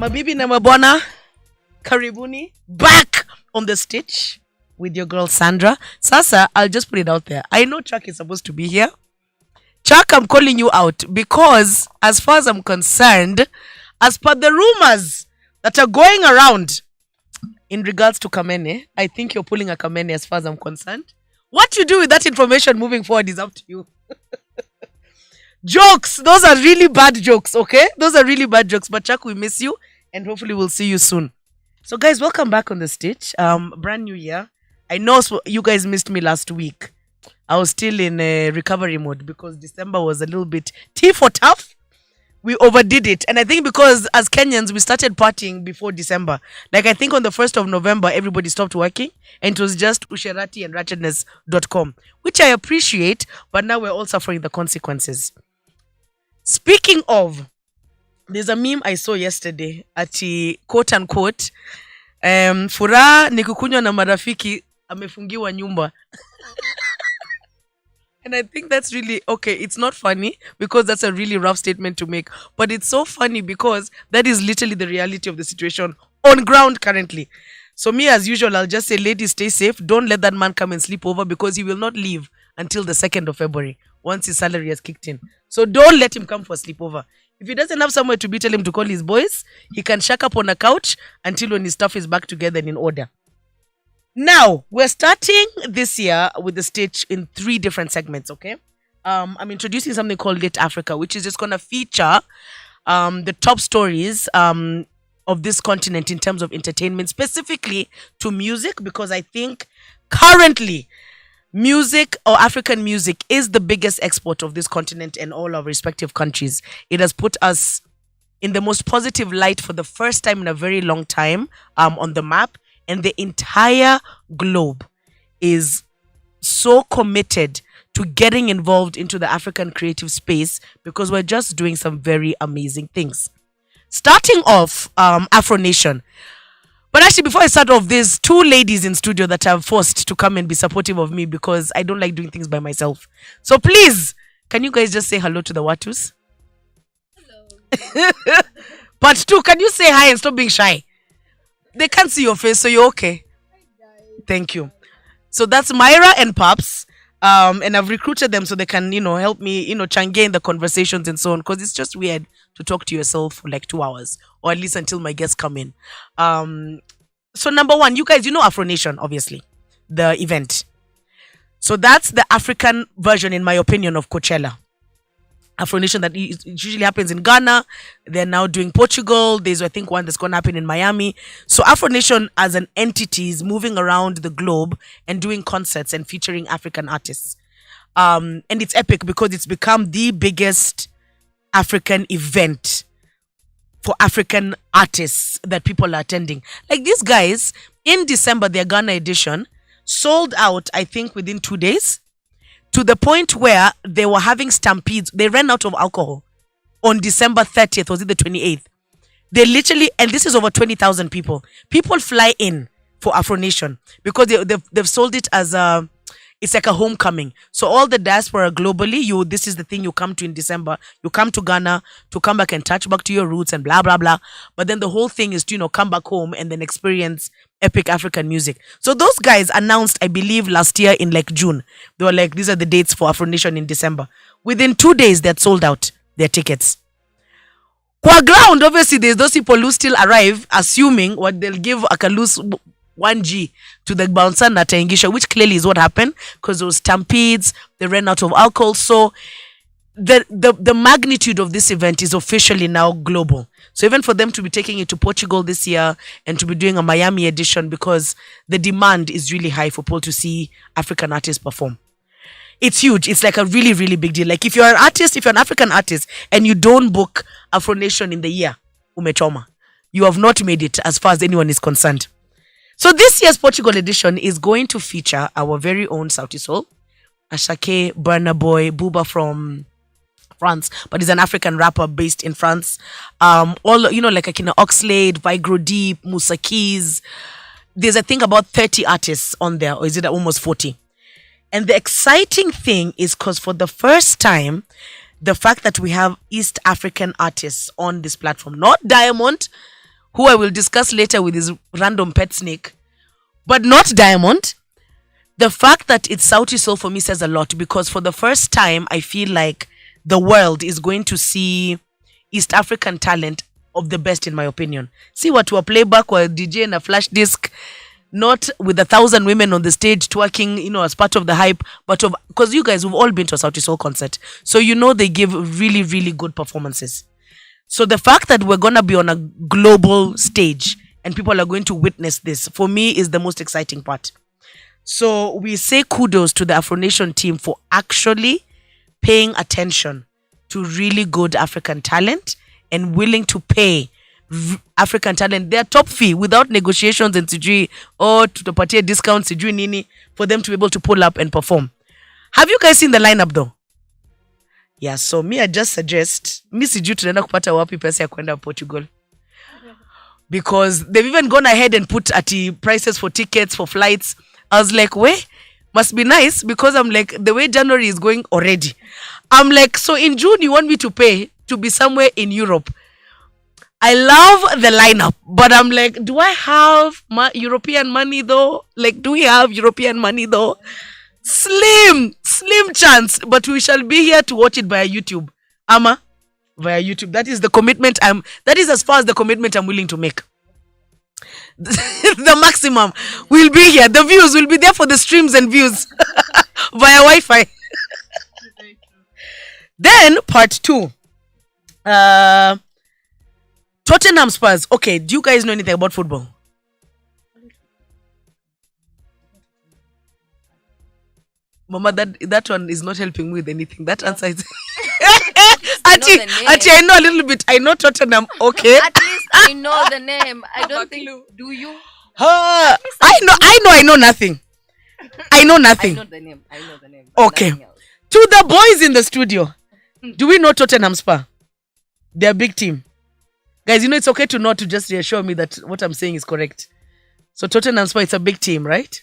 Mabibi na mabwana, karibuni back on the stage with your girl Sandra. Sasa, I'll just put it out there. I know Chuck is supposed to be here. Chuck, I'm calling you out because, as far as I'm concerned, as per the rumors that are going around in regards to Kamene, I think you're pulling a Kamene as far as I'm concerned. What you do with that information moving forward is up to you. Jokes, those are really bad jokes, okay? Those are really bad jokes. But Chuck, we miss you and hopefully we'll see you soon. So guys, welcome back on the stage. Brand new year. I know you guys missed me last week. I was still in recovery mode because December was a little bit tea for tough. We overdid it. And I think because as Kenyans, we started partying before December. Like I think on the 1st of November, everybody stopped working. And it was just usherati and ratchetness.com, which I appreciate. But now we're all suffering the consequences. Speaking of, there's a meme I saw yesterday ati quote unquote, furaha ni kukunywa na marafiki amefungiwa nyumba. And I think that's really, okay, it's not funny because that's a really rough statement to make. But it's so funny because that is literally the reality of the situation on ground currently. So me, as usual, I'll just say, ladies, stay safe. Don't let that man come and sleep over because he will not leave until the 2nd of February once his salary has kicked in. So don't let him come for a sleepover. If he doesn't have somewhere to be, tell him to call his boys. He can shack up on a couch until when his stuff is back together and in order. Now, we're starting this year with the stage in 3 different segments, okay? I'm introducing something called Lit Africa, which is just going to feature the top stories of this continent in terms of entertainment, specifically to music, because I think currently music or African music is the biggest export of this continent and all our respective countries. It has put us in the most positive light for the first time in a very long time on the map. And the entire globe is so committed to getting involved into the African creative space because we're just doing some very amazing things. Starting off, Afro Nation. But actually, before I start off, there's 2 ladies in studio that I've forced to come and be supportive of me because I don't like doing things by myself. So please, can you guys just say hello to the Watus? Hello. Part 2, can you say hi and stop being shy? They can't see your face, so you're okay. Thank you. So that's Myra and Paps. And I've recruited them so they can, help me, change in the conversations and so on. Because it's just weird to talk to yourself for like 2 hours. Or at least until my guests come in. So number 1, you guys, Afro Nation, obviously. The event. So that's the African version, in my opinion, of Coachella. Afro Nation that usually happens in Ghana. They're now doing Portugal. There's, I think, one that's going to happen in Miami. So Afro Nation as an entity is moving around the globe and doing concerts and featuring African artists. And it's epic because it's become the biggest African event for African artists that people are attending. Like these guys, in December, their Ghana edition sold out, I think, within 2 days. To the point where they were having stampedes. They ran out of alcohol on December 30th. Was it the 28th? They literally, and this is over 20,000 people. People fly in for Afro Nation because they've sold it as it's like a homecoming. So all the diaspora globally, this is the thing you come to in December. You come to Ghana to come back and touch back to your roots and blah, blah, blah. But then the whole thing is to, come back home and then experience epic African music. So those guys announced, I believe, last year in like June. They were like, these are the dates for Afro Nation in December. Within 2 days, they had sold out their tickets. Qua ground, obviously, there's those people who still arrive, assuming what they'll give a loose 1G to the bouncer Nataingisha, which clearly is what happened because there was stampedes, they ran out of alcohol. So the magnitude of this event is officially now global. So even for them to be taking it to Portugal this year and to be doing a Miami edition because the demand is really high for people to see African artists perform. It's huge. It's like a really, really big deal. Like if you're an artist, if you're an African artist and you don't book Afro Nation in the year, umechoma. You have not made it as far as anyone is concerned. So this year's Portugal edition is going to feature our very own Sauti Sol, Ashake, Burna Boy, Booba from France, but he's an African rapper based in France. All, like Akina Oxlade, Vigro Deep, Musa Keys. There's, I think, about 30 artists on there, or is it almost 40? And the exciting thing is because for the first time, the fact that we have East African artists on this platform, not Diamond, who I will discuss later with his random pet snake, but not Diamond. The fact that it's Sauti Sol for me says a lot, because for the first time, I feel like the world is going to see East African talent of the best, in my opinion. See what we're playback or DJ and a flash disc, not with 1,000 women on the stage twerking, as part of the hype, but because you guys, we've all been to a Sauti Sol concert. So they give really, really good performances. So the fact that we're going to be on a global stage and people are going to witness this, for me, is the most exciting part. So we say kudos to the Afro Nation team for actually paying attention to really good African talent and willing to pay African talent their top fee without negotiations and sijui, or to party discounts sijui nini, for them to be able to pull up and perform. Have you guys seen the lineup though? Yeah, so I just suggest sijui tunaenda kupata wapi pesa ya kwenda Portugal, because they've even gone ahead and put at the prices for tickets for flights. I was like, must be nice, because I'm like, the way January is going already, I'm like, so in June you want me to pay to be somewhere in Europe? I love the lineup, but I'm like, do I have European money though? Like, do we have European money though? Slim chance, but we shall be here to watch it via YouTube. Via YouTube. That is the commitment that is as far as the commitment I'm willing to make. The maximum. We'll be here. The views will be there for the streams and views via Wi-Fi. Then part 2. Tottenham Spurs. Okay, do you guys know anything about football? Mama, that one is not helping me with anything. That answer is Ati, I know a little bit. I know Tottenham. Okay. At least I know the name. I don't think. Do you? I know nothing. I know nothing. I know the name. Okay. To the boys in the studio, do we know Tottenham Spurs? They're a big team. Guys, it's okay to not to just reassure me that what I'm saying is correct. So Tottenham Spurs, it's a big team, right?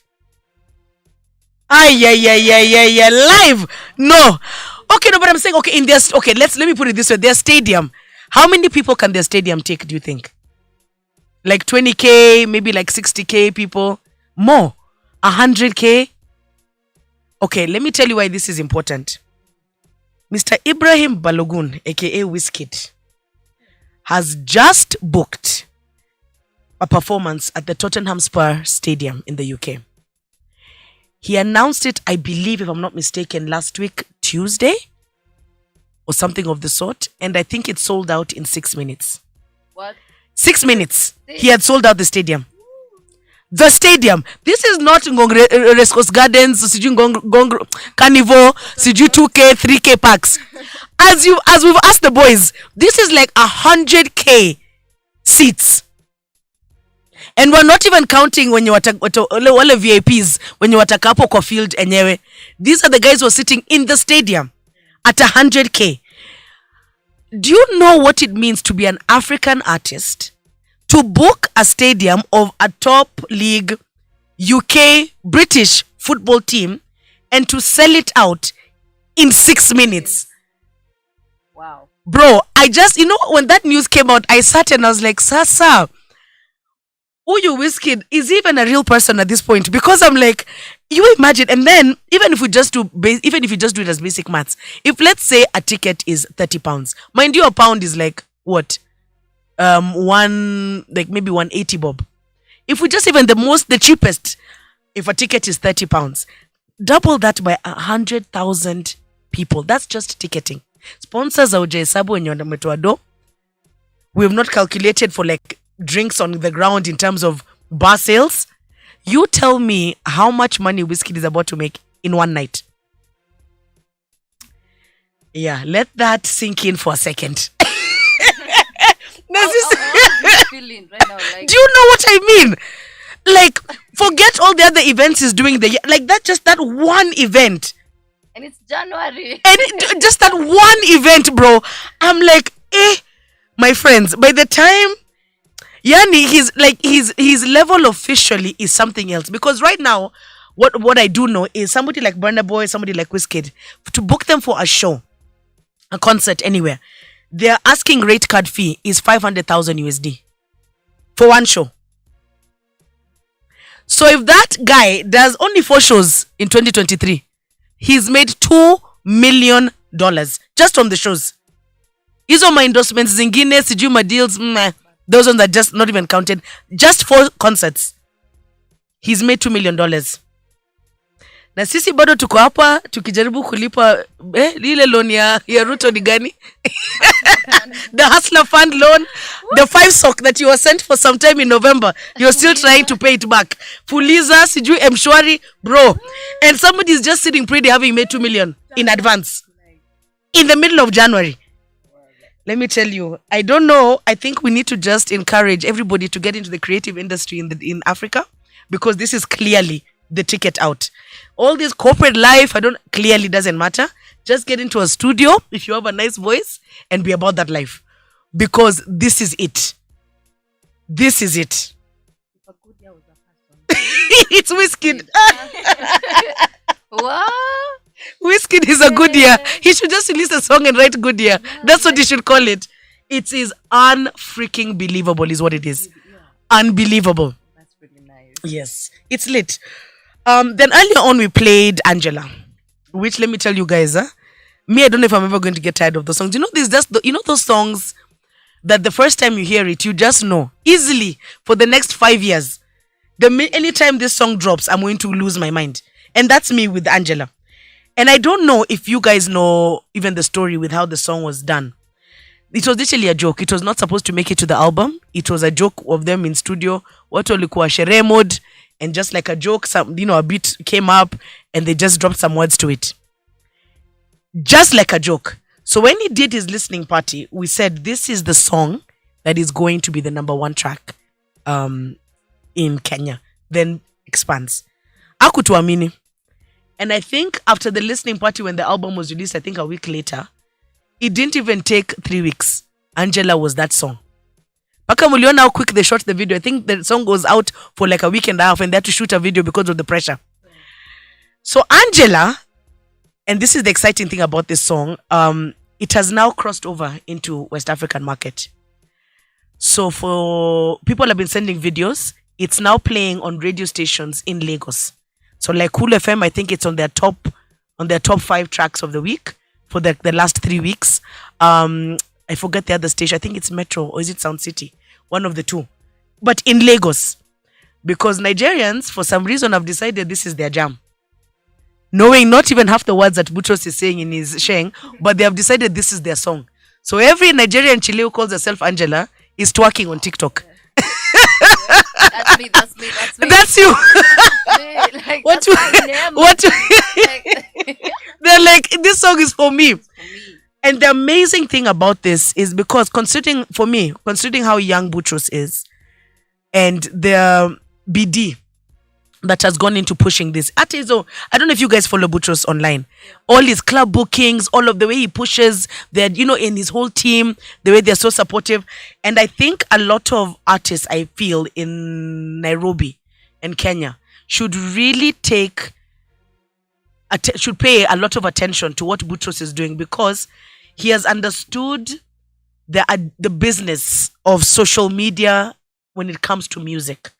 Yeah. Live. No. Okay, no, but I'm saying, okay, let me put it this way. Their stadium, how many people can their stadium take, do you think? Like 20K, maybe like 60K people? More? 100K? Okay, let me tell you why this is important. Mr. Ibrahim Balogun, aka Wizkid, has just booked a performance at the Tottenham Spurs Stadium in the UK. He announced it, I believe, if I'm not mistaken, last week, Tuesday, or something of the sort. And I think it sold out in 6 minutes. What? 6 minutes. He had sold out the stadium. The stadium. This is not Rescos Gardens, Carnival, 2K, 3K packs. As we've asked the boys, this is like 100K seats. And we're not even counting when you all VIPs, when you watakapo kwa field enyewe. These are the guys who are sitting in the stadium at 100K. Do you know what it means to be an African artist, to book a stadium of a top league UK British football team and to sell it out in 6 minutes? Wow. Bro, when that news came out, I sat and I was like, Sasa, Uyu Wizkid is even a real person at this point, because I'm like, you imagine, and then even if you just do it as basic maths, if let's say a ticket is £30, mind you, a pound is like what, maybe 180 bob. If we just even the cheapest, if a ticket is £30, double that by 100,000 people. That's just ticketing. Sponsors are ujahesabu wenye wametoa do. We have not calculated for like drinks on the ground in terms of bar sales. You tell me how much money Wizkid is about to make in one night. Yeah, let that sink in for a second. Feeling right now, like... Do you know what I mean? Like, forget all the other events he's doing that one event. And it's January. And just that one event, bro. I'm like, my friends, by the time Yani, his level officially is something else. Because right now, what I do know is somebody like Burna Boy, somebody like Wizkid, to book them for a show, a concert anywhere, their asking rate card fee is 500,000 USD. for one show. So if that guy does only 4 shows in 2023, he's made $2 million just on the shows. Hizo my endorsements zingine, sijui my deals, those ones are just not even counted. Just 4 concerts. He's made $2 million. Na sisi bado tuko hapa tukijaribu kulipa lile loan ya Ruto ni gani? The Hustler Fund loan, the 5 sock that you were sent for some time in November, you're still trying to pay it back. Fuliza, sijui Mshwari, bro. And somebody is just sitting pretty having made 2 million in advance in the middle of January. Let me tell you, I don't know. I think we need to just encourage everybody to get into the creative industry in Africa, because this is clearly the ticket out. All this corporate life, clearly doesn't matter. Just get into a studio if you have a nice voice and be about that life, because this is it. This is it. It's Wizkid. What? Wizkid is a good year. He should just release a song and write good year. That's what he should call it. It is unfreaking believable is what it is. Unbelievable. That's really nice. Yes, it's lit. Then earlier on we played Angela, which, let me tell you guys, me, I don't know if I'm ever going to get tired of those songs. You know, those songs that the first time you hear it, you just know easily for the next 5 years. Anytime this song drops, I'm going to lose my mind. And that's me with Angela. And I don't know if you guys know even the story with how the song was done. It was literally a joke. It was not supposed to make it to the album. It was a joke of them in studio. Watu walikuwa sherehe mode, and just like a joke, a beat came up and they just dropped some words to it. Just like a joke. So when he did his listening party, we said this is the song that is going to be the number 1 track in Kenya. Then expands. Hakutuamini. And I think after the listening party, when the album was released, I think a week later, it didn't even take 3 weeks. Angela was that song. Paka muliona how quick they shot the video. I think the song was out for like a week and a half and they had to shoot a video because of the pressure. So Angela, and this is the exciting thing about this song, it has now crossed over into West African market. So for people have been sending videos, it's now playing on radio stations in Lagos. So like Cool FM, I think it's on their top 5 tracks of the week for the last 3 weeks. I forget the other station. I think it's Metro or is it Sound City? One of the two. But in Lagos. Because Nigerians, for some reason, have decided this is their jam. Knowing not even half the words that Butros is saying in his sheng, but they have decided this is their song. So every Nigerian Chile who calls herself Angela is twerking on TikTok. That's me. That's you. Like, What they're like, this song is for me. And the amazing thing about this is because considering how young Butros is and the BD that has gone into pushing this. I don't know if you guys follow Butros online. All his club bookings, all of the way he pushes, that in his whole team, the way they're so supportive. And I think a lot of artists, I feel, in Nairobi and Kenya should really should pay a lot of attention to what Butros is doing, because he has understood the business of social media when it comes to music.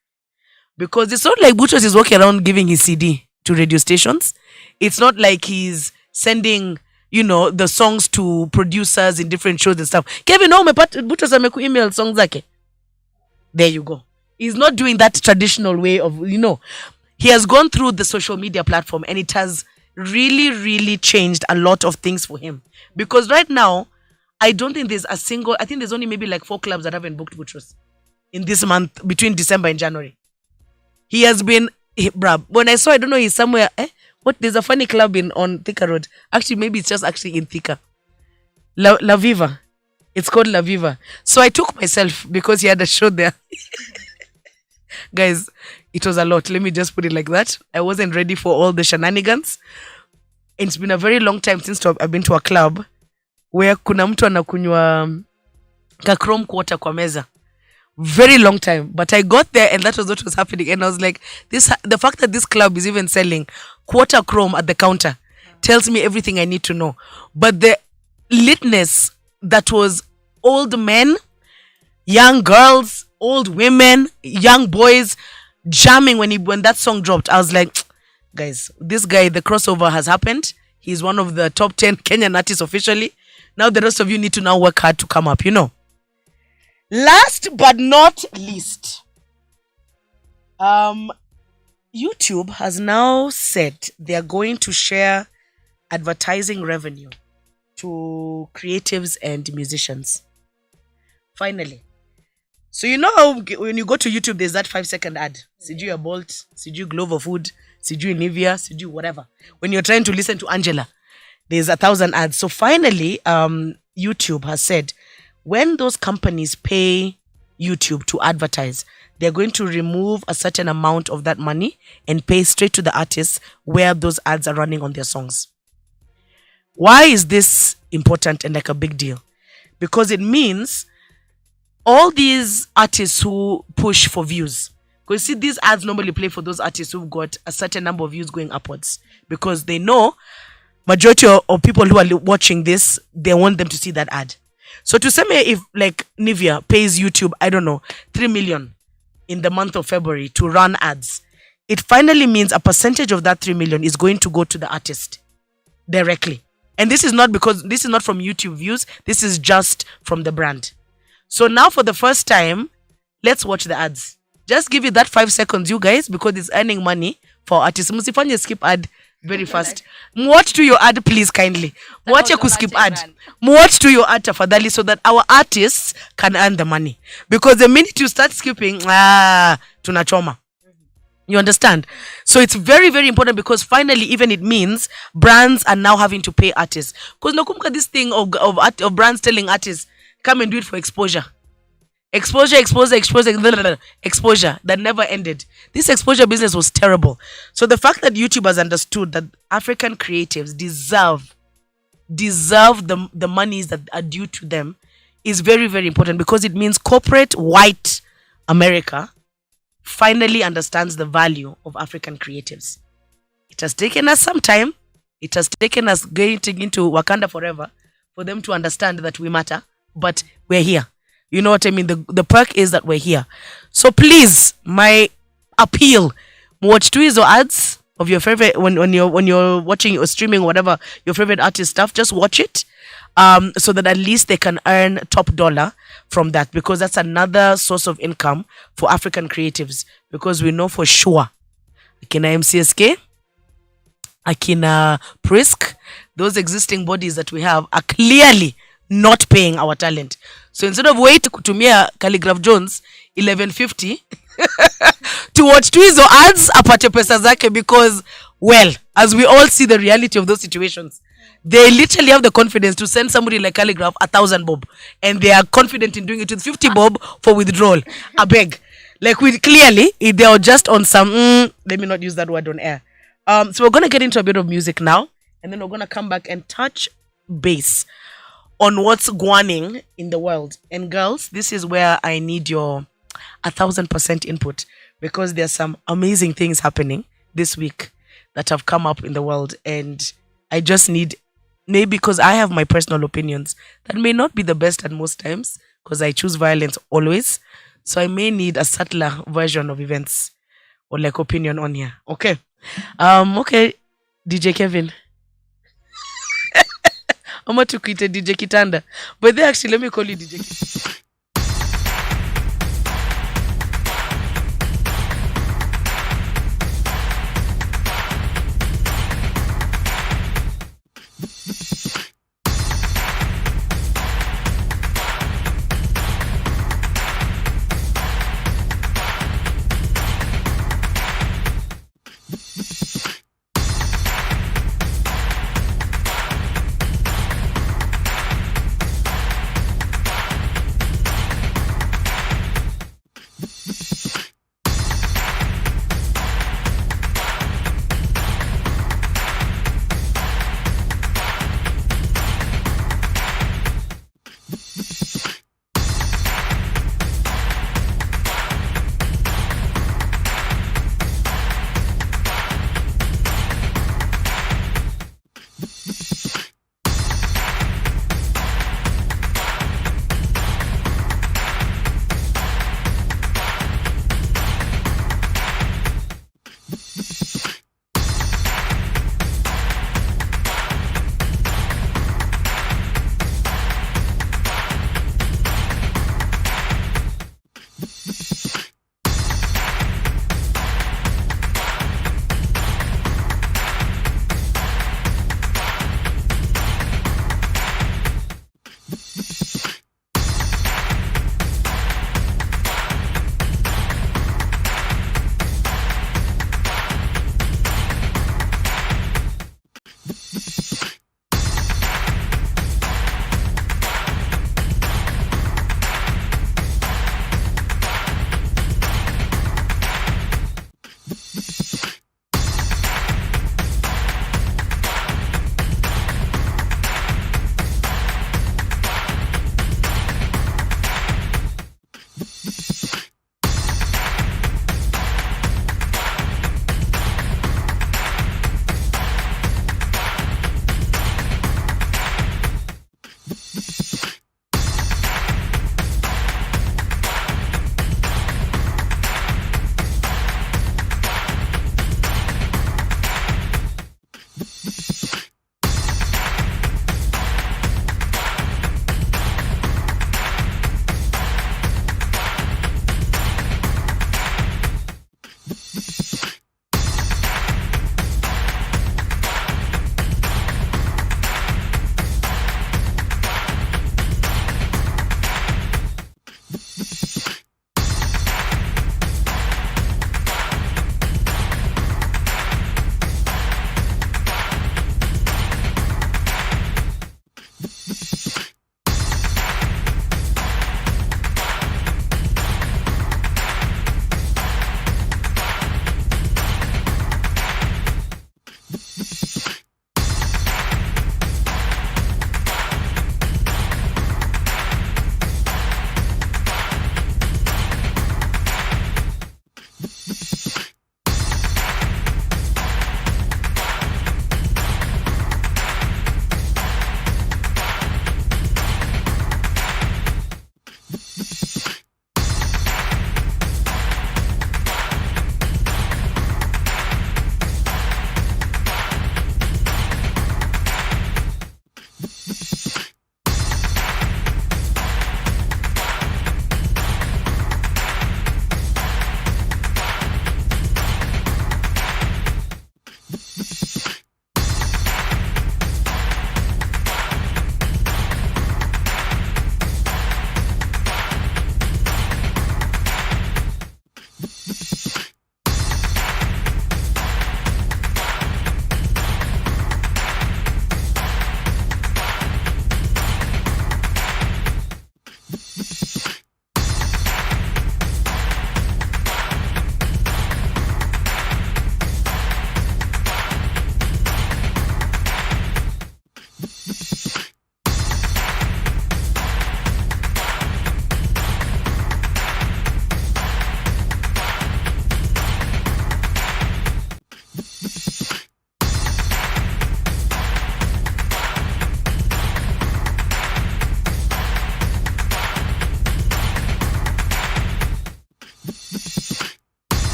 Because it's not like Butros is walking around giving his CD to radio stations. It's not like he's sending, the songs to producers in different shows and stuff. Kelvin, Butros ameku email songs zake. There you go. He's not doing that traditional way of, he has gone through the social media platform and it has really, really changed a lot of things for him. Because right now, I don't think there's I think there's only maybe like 4 clubs that haven't booked Butros in this month, between December and January. He has been, bruh, when I saw, I don't know, he's somewhere, there's a funny club on Thika Road. Actually, maybe it's just actually in Thika. La Viva. It's called La Viva. So I took myself because he had a show there. Guys, it was a lot. Let me just put it like that. I wasn't ready for all the shenanigans. It's been a very long time since I've been to a club where kuna mtu anakunywa ka chrome quarter kwa meza. Very long time. But I got there and that was what was happening. And I was like, the fact that this club is even selling quarter chrome at the counter tells me everything I need to know. But the litness that was old men, young girls, old women, young boys jamming when that song dropped. I was like, guys, this guy, the crossover has happened. He's one of the top 10 Kenyan artists officially. Now the rest of you need to now work hard to come up, you know. Last but not least, YouTube has now said they're going to share advertising revenue to creatives and musicians. Finally. So you know how when you go to YouTube, there's that 5-second ad. Siju a Bolt, Siju Glove of Food, Siju Nivea, Siju whatever. When you're trying to listen to Angela, there's 1,000 ads. So finally, YouTube has said when those companies pay YouTube to advertise, they're going to remove a certain amount of that money and pay straight to the artists where those ads are running on their songs. Why is this important and like a big deal? Because it means all these artists who push for views, because see, these ads normally play for those artists who've got a certain number of views going upwards, because they know majority of people who are watching this, they want them to see that ad. So to say if like Nivea pays YouTube, I don't know, 3 million in the month of February to run ads, it finally means a percentage of that 3 million is going to go to the artist directly. And this is not from YouTube views, this is just from the brand. So now for the first time, let's watch the ads. Just give it that 5 seconds, you guys, because it's earning money for artists. Musifanye skip ad very fast. Watch to your ad, please, kindly. Watch your skip ad. Watch to your ad, tafadhali, so that our artists can earn the money. Because the minute you start skipping, tunachoma. You understand? So it's very, very important, because finally, even it means brands are now having to pay artists. Because nakumbuka this thing of brands telling artists, come and do it for exposure. Exposure that never ended. This exposure business was terrible. So the fact that YouTube has understood that African creatives deserve the monies that are due to them is very, very important, because it means corporate white America finally understands the value of African creatives. It has taken us some time. It has taken us getting into Wakanda forever for them to understand that we matter. But we're here. You know what I mean? The perk is that we're here. So please, my appeal, watch two or ads of your favorite when you're watching or streaming whatever your favorite artist stuff. Just watch it, so that at least they can earn top dollar from that, because that's another source of income for African creatives. Because we know for sure, Akina MCSK, Akina Prisk, those existing bodies that we have are clearly not paying our talent. So instead of waiting kutumia Calligraph Jones 1150 to watch two hizo ads apate pesa zake, because, well, as we all see the reality of those situations, they literally have the confidence to send somebody like Calligraph 1,000 bob, and they are confident in doing it with 50 bob for withdrawal. I beg. Like, we clearly, they are just on some let me not use that word on air. So we're going to get into a bit of music now, and then we're going to come back and touch base on what's going in the world. And girls, this is where I need your 1,000% input, because there's some amazing things happening this week that have come up in the world, and I just need, maybe because I have my personal opinions that may not be the best at most times, because I choose violence always, so I may need a subtler version of events or like opinion on here. Okay, DJ Kelvin. I'm going to quit DJ Kitanda. But then actually, let me call you DJ Kitanda.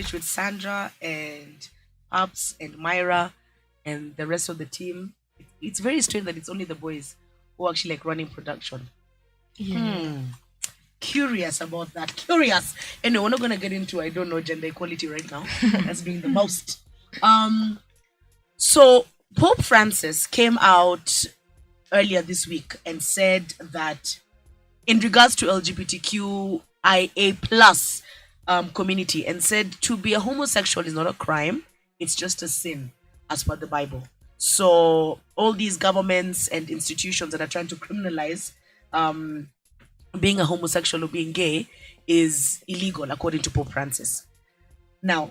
message with Sandra and Ups and Myra and the rest of the team. It's very strange that it's only the boys who are actually like running production. Curious about that. Curious. Anyway, we're not gonna get into, I don't know, gender equality right now. That's being the most. So Pope Francis came out earlier this week and said that in regards to LGBTQIA plus community, and said to be a homosexual is not a crime, it's just a sin as per the Bible. So all these governments and institutions that are trying to criminalize being a homosexual or being gay is illegal according to Pope Francis. Now,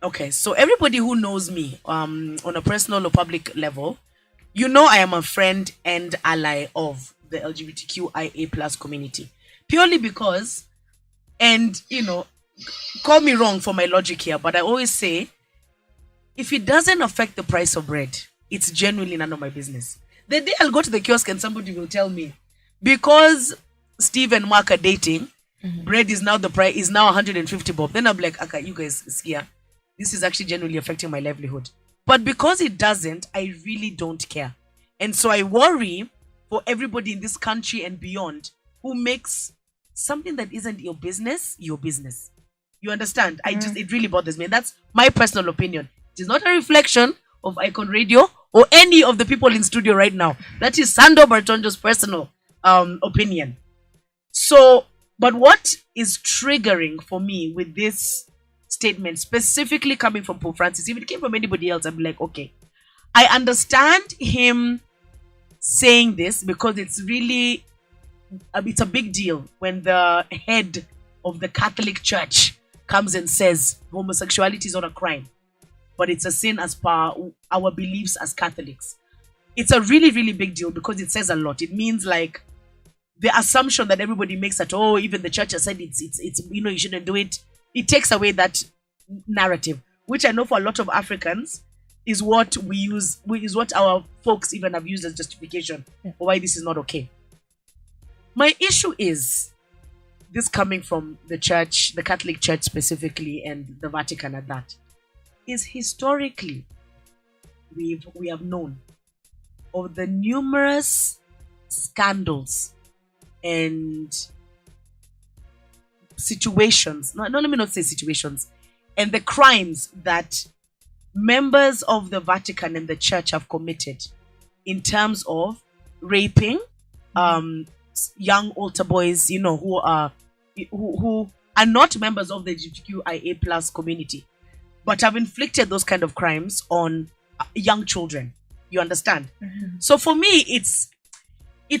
okay, so everybody who knows me on a personal or public level, you know I am a friend and ally of the LGBTQIA plus community. Purely because, and you know, call me wrong for my logic here, but I always say, if it doesn't affect the price of bread, it's genuinely none of my business. The day I'll go to the kiosk and somebody will tell me, because Steve and Mark are dating, bread is now the price is now 150 bob. Then I'm like, okay, you guys here. This is actually genuinely affecting my livelihood. But because it doesn't, I really don't care. And so I worry for everybody in this country and beyond who makes something that isn't your business, your business. You understand? It really bothers me. And that's my personal opinion. It is not a reflection of Icon Radio or any of the people in studio right now. That is Sandra Bartonjo's personal opinion. So, but what is triggering for me with this statement, specifically coming from Pope Francis, if it came from anybody else, I'd be like, okay, I understand him saying this because it's really, it's a big deal when the head of the Catholic Church comes and says homosexuality is not a crime, but it's a sin as per our beliefs as Catholics. It's a really, really big deal because it says a lot. It means like the assumption that everybody makes that, oh, even the church has said it's you know, you shouldn't do it. It takes away that narrative, which I know for a lot of Africans is what we use, is what our folks even have used as justification for why this is not okay. My issue is this coming from the church, the Catholic Church specifically, and the Vatican at that, is historically we have known of the numerous scandals and situations, let me not say situations, and the crimes that members of the Vatican and the church have committed in terms of raping young altar boys, you know, who are not members of the LGBTQIA plus community, but have inflicted those kind of crimes on young children. You understand? So for me, it's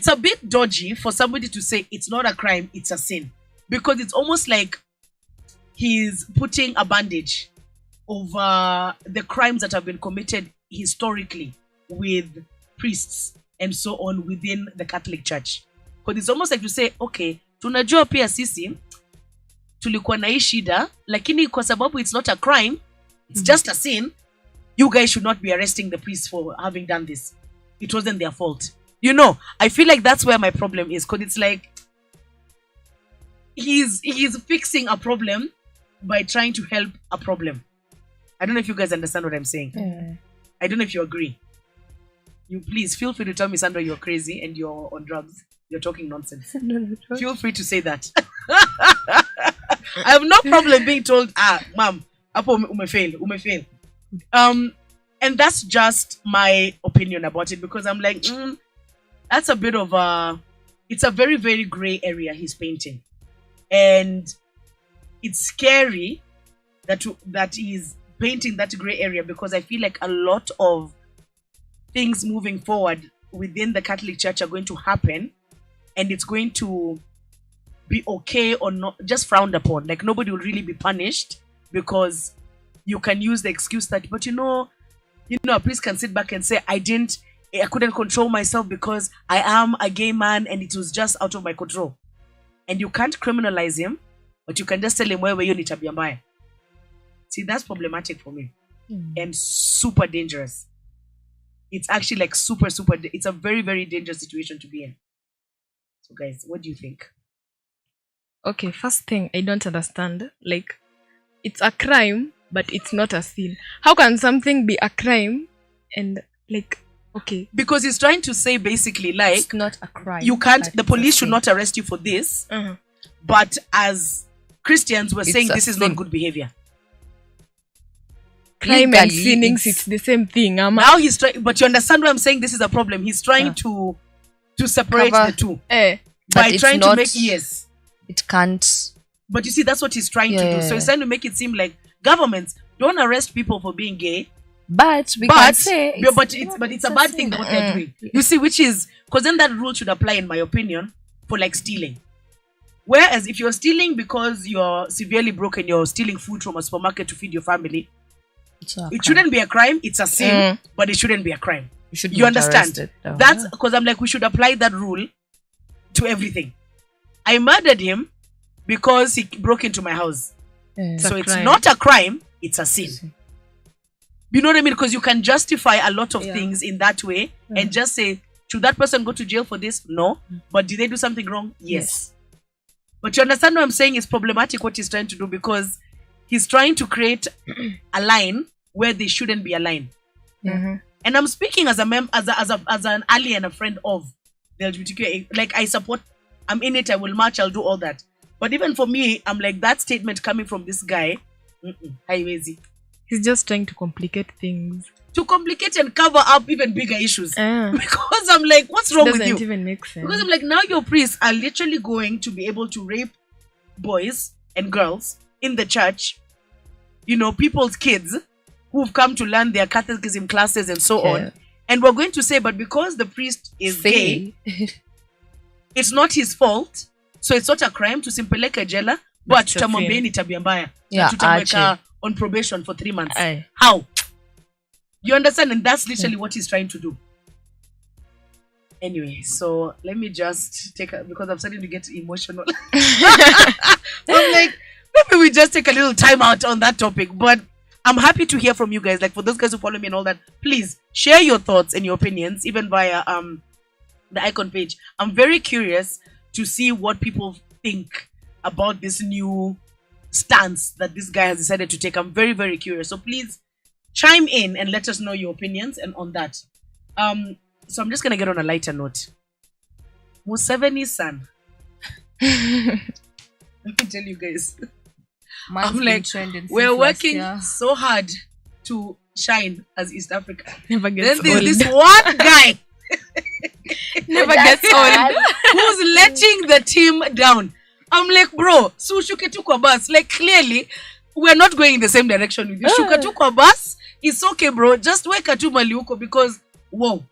a bit dodgy for somebody to say it's not a crime, it's a sin. Because it's almost like he's putting a bandage over the crimes that have been committed historically with priests and so on within the Catholic Church. Because it's almost like you say, okay, tunajua pia sisi tulikuwa na hii shida, lakini kwa sababu it's not a crime, it's just a sin, you guys should not be arresting the priests for having done this. It wasn't their fault. You know, I feel like that's where my problem is, because it's like he's fixing a problem by trying to help a problem. I don't know if you guys understand what I'm saying. I don't know if you agree. You please feel free to tell me, Sandra, you're crazy and you're on drugs. You're talking nonsense. No. Feel free to say that. I have no problem being told, ma'am, apo umefail. And that's just my opinion about it, because I'm like, that's a bit of it's a very, very gray area he's painting. And it's scary that he's painting that gray area, because I feel like a lot of things moving forward within the Catholic Church are going to happen, and it's going to be okay or not, just frowned upon. Like nobody will really be punished, because you can use the excuse that, but you know, a priest can sit back and say, I couldn't control myself because I am a gay man and it was just out of my control. And you can't criminalize him, but you can just tell him where you need tabia mbaya. See, that's problematic for me and super dangerous. It's actually like super, it's a very, very dangerous situation to be in. So guys, what do you think? Okay, first thing I don't understand, like, it's a crime, but it's not a sin. How can something be a crime and like okay? Because he's trying to say basically like It's not a crime. you can't. but The it's a police should sin. not arrest you for this. Uh-huh. But as Christians, we're It's saying a this is sin. not good behavior. Crime and Legally, sinning, it's- it's the same thing. Now he's trying, but you understand why I'm saying this is a problem. He's trying to separate Cover. the two Eh. But by it's trying to not- make yes. It can't. But you see, that's what he's trying to do. Yeah. So he's trying to make it seem like governments don't arrest people for being gay, But we can say but it's a bad thing what they're doing. You see, which is because then that rule should apply, in my opinion, for like stealing. Whereas if you're stealing because you're severely broken, you're stealing food from a supermarket to feed your family, it shouldn't be a crime. It's a sin, but it shouldn't be a crime. You understand? That's because I'm like, we should apply that rule to everything. I murdered him because he broke into my house. So it's not a crime, it's a sin. You know what I mean? Because you can justify a lot of things in that way and just say, should that person go to jail for this? No. But did they do something wrong? Yes. But you understand what I'm saying? It's problematic what he's trying to do, because he's trying to create a line where they shouldn't be a line. Mm-hmm. And I'm speaking as an ally and a friend of the LGBTQ. Like, I support, I'm in it, I will march, I'll do all that. But even for me, I'm like, that statement coming from this guy, highwaysy. He's just trying to complicate things. To complicate and cover up even bigger issues. Because I'm like, what's wrong with you? Doesn't even make sense. Because I'm like, now your priests are literally going to be able to rape boys and girls in the church, you know, people's kids who've come to learn their catechism classes and so on. And we're going to say, but because the priest is gay, it's not his fault. So it's not a crime to simpeleka jela, but tutamwambieni tabia mbaya. Yeah, tutamweka on probation for 3 months. Aye. How? You understand? And that's literally what he's trying to do. Anyway, so let me just take because I'm starting to get emotional. I'm like, maybe we just take a little time out on that topic. But I'm happy to hear from you guys. Like, for those guys who follow me and all that, please share your thoughts and your opinions, even via the icon page. I'm very curious to see what people think about this new stance that this guy has decided to take. I'm very, very curious. So please chime in and let us know your opinions and on that. So I'm just gonna get on a lighter note. Museveni's son. Let me tell you guys. I'm like, we're working so hard to shine as East Africa. Never Then gets there's old. this one guy Never gets old. who's letting the team down. I'm like, bro, so shuke tu kwa bus. Like, clearly, we're not going in the same direction with you. Shuka tu kwa bus. It's okay, bro. Just weka tu mali huko because, whoa.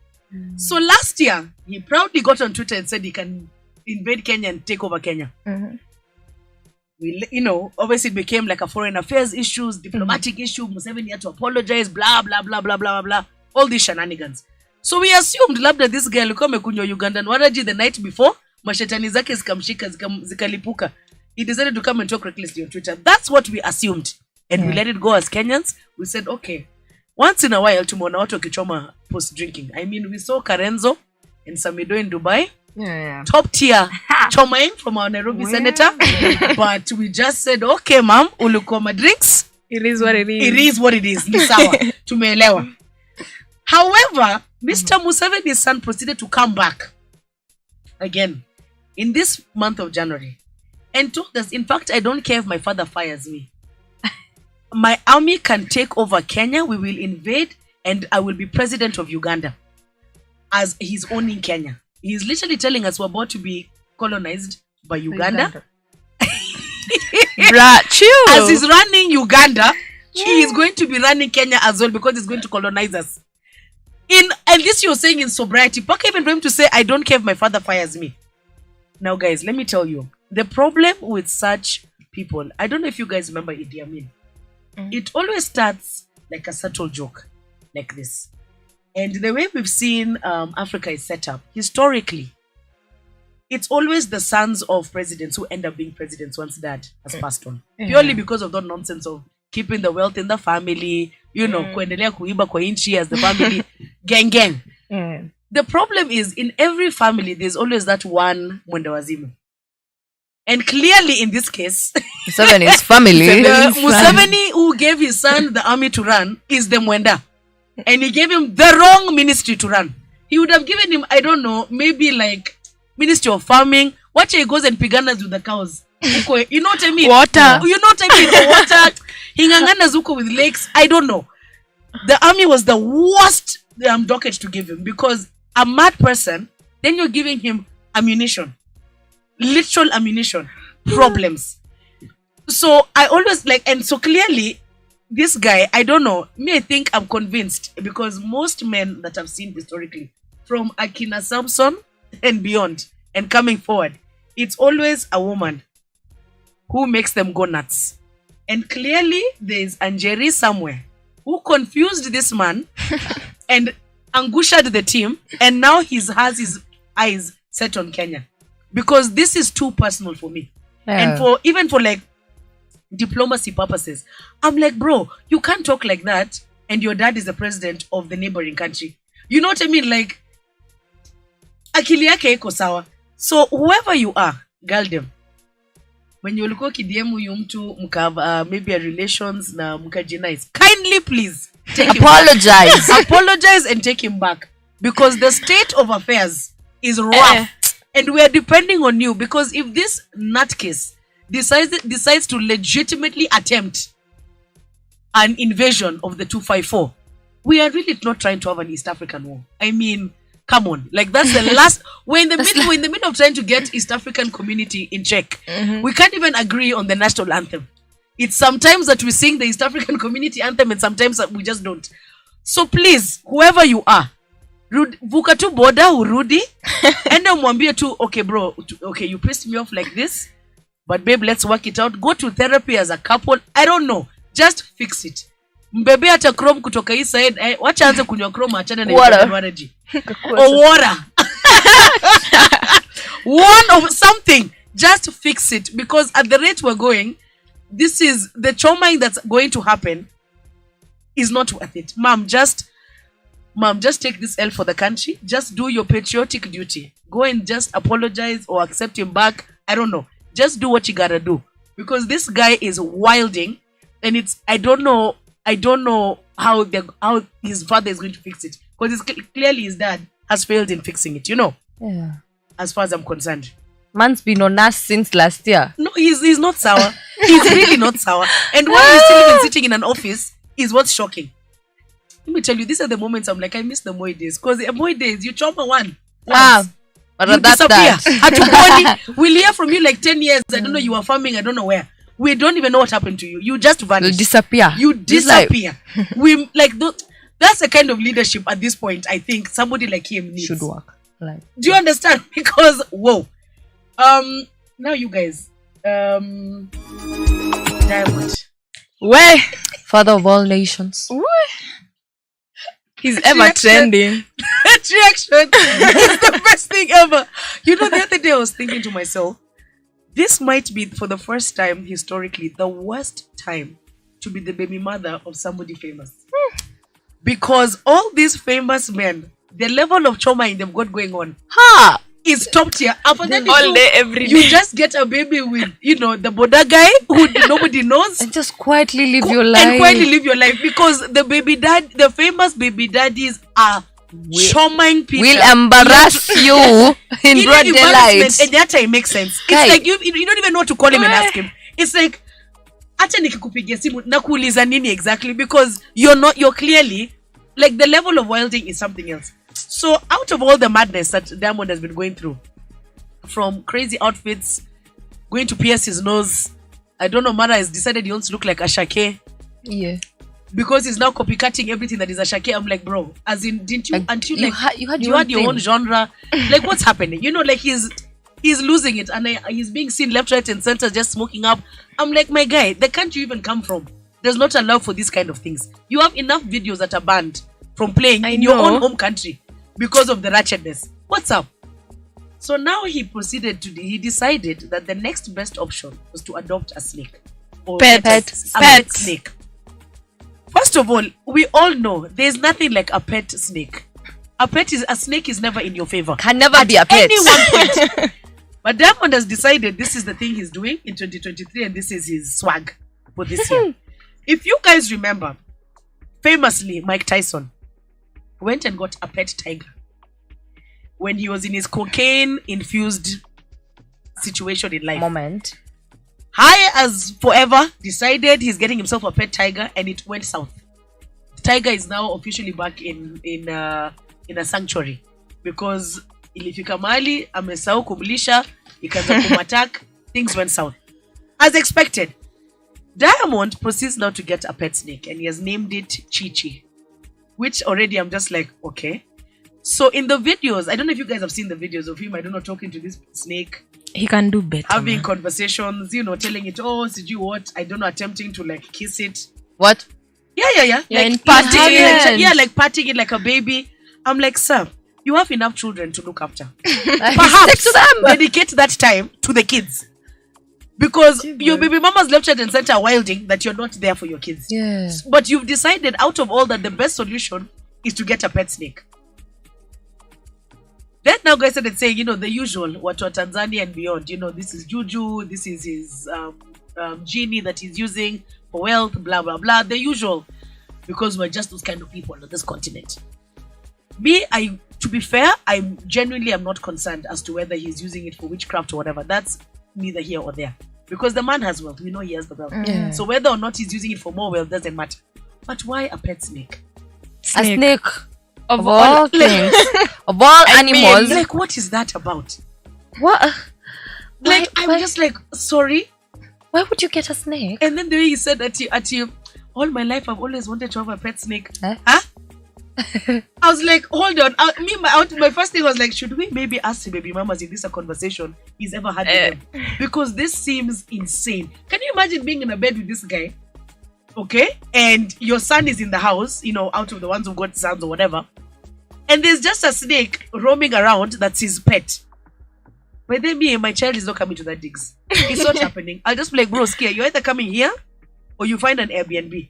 So last year, he proudly got on Twitter and said he can invade Kenya and take over Kenya. We, you know, obviously it became like a foreign affairs issues, diplomatic issue. Museveni had to apologize, blah, blah, blah, blah, blah, blah. All these shenanigans. So we assumed labda this guy alikuwa amekunywa Ugandan waraji the night before, mashetani zake zikamshika zikalipuka. He decided to come and talk recklessly on Twitter. That's what we assumed. And we let it go as Kenyans. We said, okay, once in a while tumeona watu wakichoma post drinking. I mean, we saw Karenzo and Samido in Dubai. Top tier chomaing from our Nairobi senator. But we just said, okay, ma'am, ulukoma drinks. It is what it is. It is what it is. Ni sawa. Tumeelewa. However, Mr. Museveni's son proceeded to come back again in this month of January and told us, in fact, I don't care if my father fires me. My army can take over Kenya. We will invade and I will be president of Uganda as he's owning Kenya. He's literally telling us we're about to be colonized by Uganda. Bruh, chill. As he's running Uganda, he is going to be running Kenya as well because he's going to colonize us. And this you're saying in sobriety. Paka even for him to say, I don't care if my father fires me. Now, guys, let me tell you. The problem with such people, I don't know if you guys remember Idi Amin. It always starts like a subtle joke like this. And the way we've seen Africa is set up, historically, it's always the sons of presidents who end up being presidents once dad has passed on. Purely because of that nonsense of keeping the wealth in the family, you know, kuendelea kuiba kwa inchi as the family, gang. The problem is, in every family, there's always that one mwenda wazimu. And clearly in this case, Museveni's family. the Museveni who gave his son the army to run is the Mwenda. And he gave him the wrong ministry to run. He would have given him, I don't know, maybe like Ministry of Farming. Watch he goes and piganas with the cows. You know what I mean? Water. You know what I mean? The water. Hingangana zuko with lakes. I don't know. The army was the worst docket to give him, because a mad person, then you're giving him ammunition. Literal ammunition. Problems. So I always like, and so clearly this guy, I don't know, me I think I'm convinced, because most men that I've seen historically, from Akina Samson and beyond and coming forward, it's always a woman who makes them go nuts. And clearly there's Anjeri somewhere who confused this man and angushed the team, and now he has his eyes set on Kenya, because this is too personal for me. And for even for like diplomacy purposes, I'm like, bro, you can't talk like that and your dad is the president of the neighboring country. You know what I mean? Like, akili yake iko sawa. So whoever you are, girl them, when you ulikuwa kidiemu huyu mtu mka maybe a relations na mkajinize, kindly please take apologize. Apologize and take him back, because the state of affairs is rough. And we are depending on you, because if this nutcase decides to legitimately attempt an invasion of the 254, we are really not trying to have an East African war. I mean, come on, like that's the last. We're in the middle of trying to get East African community in check. We can't even agree on the national anthem. It's sometimes that we sing the East African community anthem, and sometimes that we just don't. So please, whoever you are, vuka tu border urudi, and then mwambie tu, okay bro, okay, you pissed me off like this, but babe, let's work it out. Go to therapy as a couple. I don't know, just fix it. Mbebe hata chrome kutoka hii side, wacha anze kunywa chrome, achana na energy or water. One of something, just fix it, because at the rate we're going, this is the trauma that's going to happen is not worth it. Mom, just take this L for the country. Just do your patriotic duty. Go and just apologize or accept him back. I don't know. Just do what you gotta do, because this guy is wilding, and it's I don't know how his father is going to fix it, because it's clearly his dad has failed in fixing it. You know. Yeah. As far as I'm concerned, man's been on us since last year. No, he's not sour. He's really not sour. And why he's still even sitting in an office is what's shocking. Let me tell you, these are the moments I'm like, I miss the Moi days. Because the Moi days, you chop one. But you disappear. Hatuponi. We'll hear from you like 10 years. I don't know, you were farming, I don't know where. We don't even know what happened to you. You just vanish. You disappear. You disappear. We like that's the kind of leadership at this point I think somebody like him needs. Should work. Like, do you understand? Because whoa. Now you guys. Diamond. Where? Father of all nations. He's ever trending. That reaction is the best thing ever. You know, the other day I was thinking to myself, this might be for the first time historically the worst time to be the baby mother of somebody famous. Because all these famous men, the level of trauma in them got going on is top tier. After that, all day, every day. You just get a baby with, the Boda guy who nobody knows. And just quietly live your life. And quietly live your life. Because the famous baby daddies are charming people. Will embarrass you in broad daylight. And that time makes sense. It's like you don't even know what to call him and ask him. It's like, acha nikikupigia simu nakuuliza nini exactly, because you're clearly like the level of wilding is something else. So out of all the madness that Diamond has been going through, from crazy outfits, going to pierce his nose, I don't know, Mara has decided he wants to look like Ashake. Yeah. Because he's now copycatting everything that is Ashake. I'm like, bro, as in, didn't you, until you had your own genre? Like, what's happening? Like he's losing it, and he's being seen left, right, and center just smoking up. I'm like, my guy, the country you even come from, there's not a love for these kind of things. You have enough videos that are banned from playing in your own home country because of the ratchetness. What's up? So now he decided that the next best option was to adopt a snake. Or pet snake. First of all, we all know there's nothing like a pet snake. A snake is never in your favor. Can never be a pet. Any one point. But Diamond has decided this is the thing he's doing in 2023 and this is his swag for this year. If you guys remember, famously, Mike Tyson went and got a pet tiger when he was in his cocaine-infused situation in life. Moment. High as forever decided he's getting himself a pet tiger, and it went south. The tiger is now officially back in a sanctuary because ilifika mahali amesahau kumlisha, ikaanza kumattack, things went south. As expected, Diamond proceeds now to get a pet snake, and he has named it Chi-Chi, which already I'm just like, okay. So in the videos, I don't know if you guys have seen the videos of him, I don't know, talking to this snake, He can do better. having conversations, telling it, oh, did you what? I don't know, attempting to like kiss it. What? Yeah. Yeah, Like and patting patting. it, like patting it like a baby. I'm like, sir, you have enough children to look after. Stick Perhaps to them. dedicate that time to the kids. Because your baby mama's left, right, and center wilding that you're not there for your kids. Yeah. But you've decided out of all that the best solution is to get a pet snake. Then now guys started saying, the usual, what Tanzania and beyond, this is juju, this is his genie that he's using for wealth, blah, blah, blah, the usual. Because we're just those kind of people on this continent. To be fair, I genuinely am not concerned as to whether he's using it for witchcraft or whatever. That's neither here or there. Because the man has wealth. We know he has the wealth. Yeah. So whether or not he's using it for more wealth doesn't matter. But why a pet snake? A snake. Of Of all things. Of all animals. Like, what is that about? What? Like, Why- I'm just like, sorry. Why would you get a snake? And then the way he said at you, all my life I've always wanted to have a pet snake. Huh? I was like, hold on. My first thing was like, should we maybe ask the baby mamas if this is a conversation he's ever had with them? Because this seems insane. Can you imagine being in a bed with this guy? Okay? And your son is in the house, out of the ones who got sons or whatever. And there's just a snake roaming around that's his pet. But then me and my child is not coming to that digs. It's not happening. I'll just be like, bro, Skia, you're either coming here or you find an Airbnb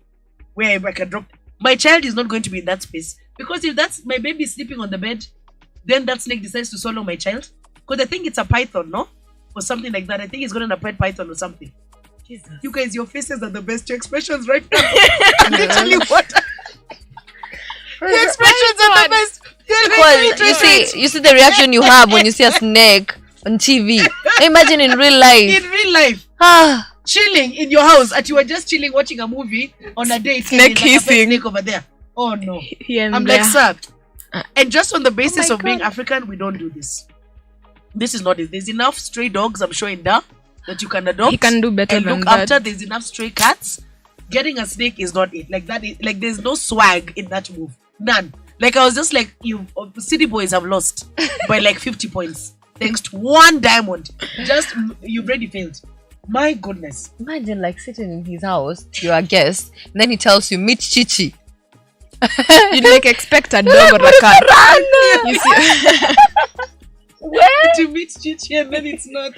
where I can drop. My child is not going to be in that space. Because if that's my baby sleeping on the bed, then that snake decides to swallow my child. Because I think it's a python, no? Or something like that. I think he's got a pet python or something. Jesus. You guys, your faces are the best. Your expressions right now. Literally what? Your expressions are the best. Because you see the reaction you have when you see a snake on TV. Imagine in real life. In real life. Chilling in your house, you were just chilling watching a movie on a date. Snake like a pet kissing. snake over there. Oh no. Here and I'm there. like, sir. And just on the basis my of being God. African, we don't do this. This is not it. There's enough stray dogs, I'm sure, in there that you can adopt. He can do better and than look that. after. There's enough stray cats. Getting a snake is not it. Like that is, like there's no swag in that move. None. Like I was just like, city boys have lost by like 50 points. Thanks to one diamond. Just you've already failed. My goodness. Imagine like sitting in his house, you're a guest, and then he tells you, meet Chi-Chi. You'd like expect a dog or a cat. You see, To meet Chichi and then it's not.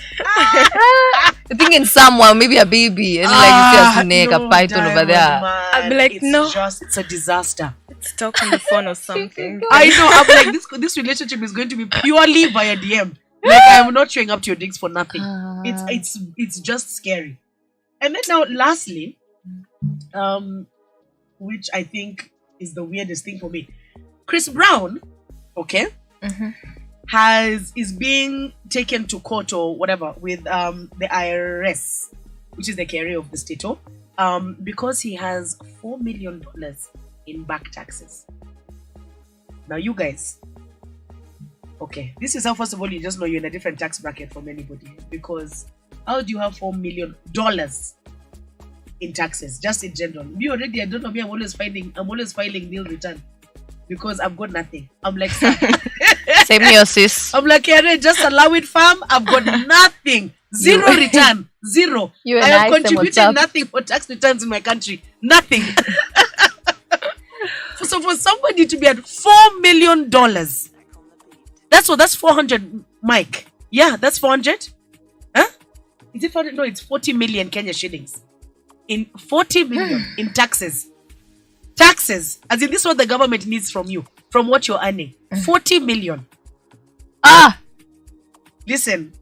You're thinking someone, maybe a baby, and like you see a snake, a python over there. I'll be like, it's a disaster. let's talk on the phone or something. I know. I'm like, this relationship is going to be purely via DM. Like I'm not showing up to your digs for nothing. It's just scary. And then now, lastly, which I think is the weirdest thing for me, Chris Brown, okay, is being taken to court or whatever with the IRS, which is the carrier of the state, because he has $4 million in back taxes. Now, you guys. Okay, this is how, first of all, you just know you're in a different tax bracket from anybody. Because how do you have $4 million in taxes, just in general? Me already, I don't know, me, I'm always filing nil return because I've got nothing. I'm like, sir. Same here, sis. I'm like, yeah, just allow it, fam. I've got nothing. Zero return. Zero. You and I have I, what's contributed up? nothing for tax returns in my country. Nothing. So for somebody to be at $4 million, that's 400, Mike. Yeah, that's 400. Huh? Is it 400? No, it's 40 million Kenya shillings. In 40 million in taxes. Taxes. As in, this is what the government needs from you, from what you're earning. 40 million. Ah! Listen,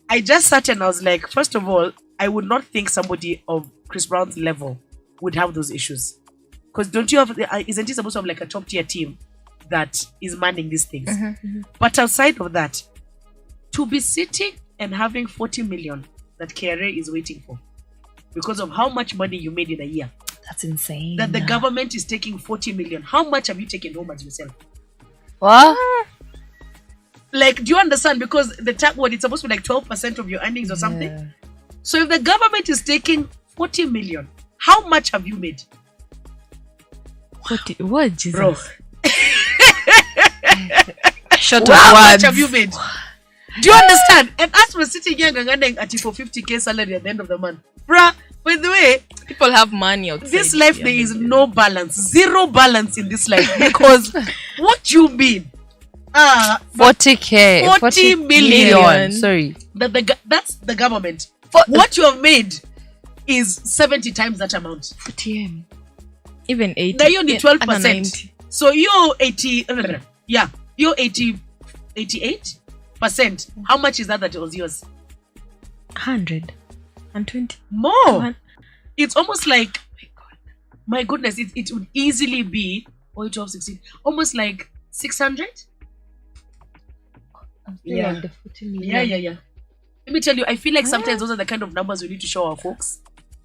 I just sat and I was like, first of all, I would not think somebody of Chris Brown's level would have those issues. Because don't you have, isn't he supposed to have like a top tier team that is manning these things? But outside of that, to be sitting and having 40 million that KRA is waiting for because of how much money you made in a year. That's insane. That the government is taking 40 million. How much have you taken home as yourself? What? Like, do you understand? Because the tax, what, it's supposed to be like 12% of your earnings or something. Yeah. So if the government is taking 40 million, how much have you made? What, Jesus? Bro, Short of how much words. have you made? Do you understand? And us were sitting here and at for 50k salary at the end of the month. Bruh, by the way, People have money outside. this life there is no balance. Zero balance in this life. Because what you mean? 40k. 40 million. Sorry. That's the government. For- What you have made is 70 times that amount. 40M. Even 80. Now you need Yeah, 12%. and 90. So you're 80. Yeah, you're 88%. How much is that was yours? 120. More. It's almost like, my goodness, it would easily be 12, 16, almost like 600. Yeah. On the 40 million. Yeah. Let me tell you, I feel like sometimes those are the kind of numbers we need to show our folks.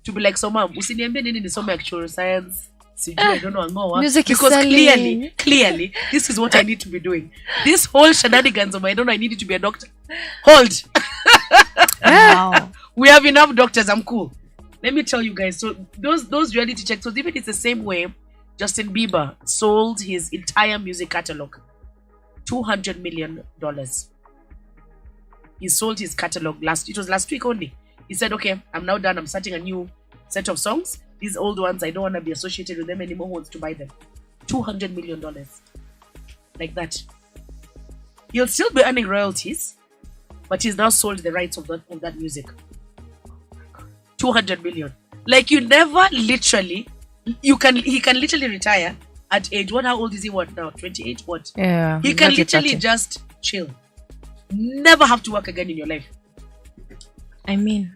To be like, so ma'am, usiniambie nini nisome actual science. I don't know ngoa. Music is Because selling. clearly, this is what I need to be doing. This whole shenanigans of I don't know, I need to be a doctor. Hold. Wow. We have enough doctors. I'm cool. Let me tell you guys. So those reality checks. So even it's the same way. Justin Bieber sold his entire music catalog, $200 million. He sold his catalog it was last week only. He said, okay, I'm now done. I'm starting a new set of songs. These old ones, I don't want to be associated with them anymore. Who wants to buy them? $200 million. Like that. He'll still be earning royalties, but he's now sold the rights of that music. 200 million. Like, you never literally, he can literally retire at age, how old is he, what now? 28? What? Yeah. He can literally just chill. Never have to work again in your life. I mean,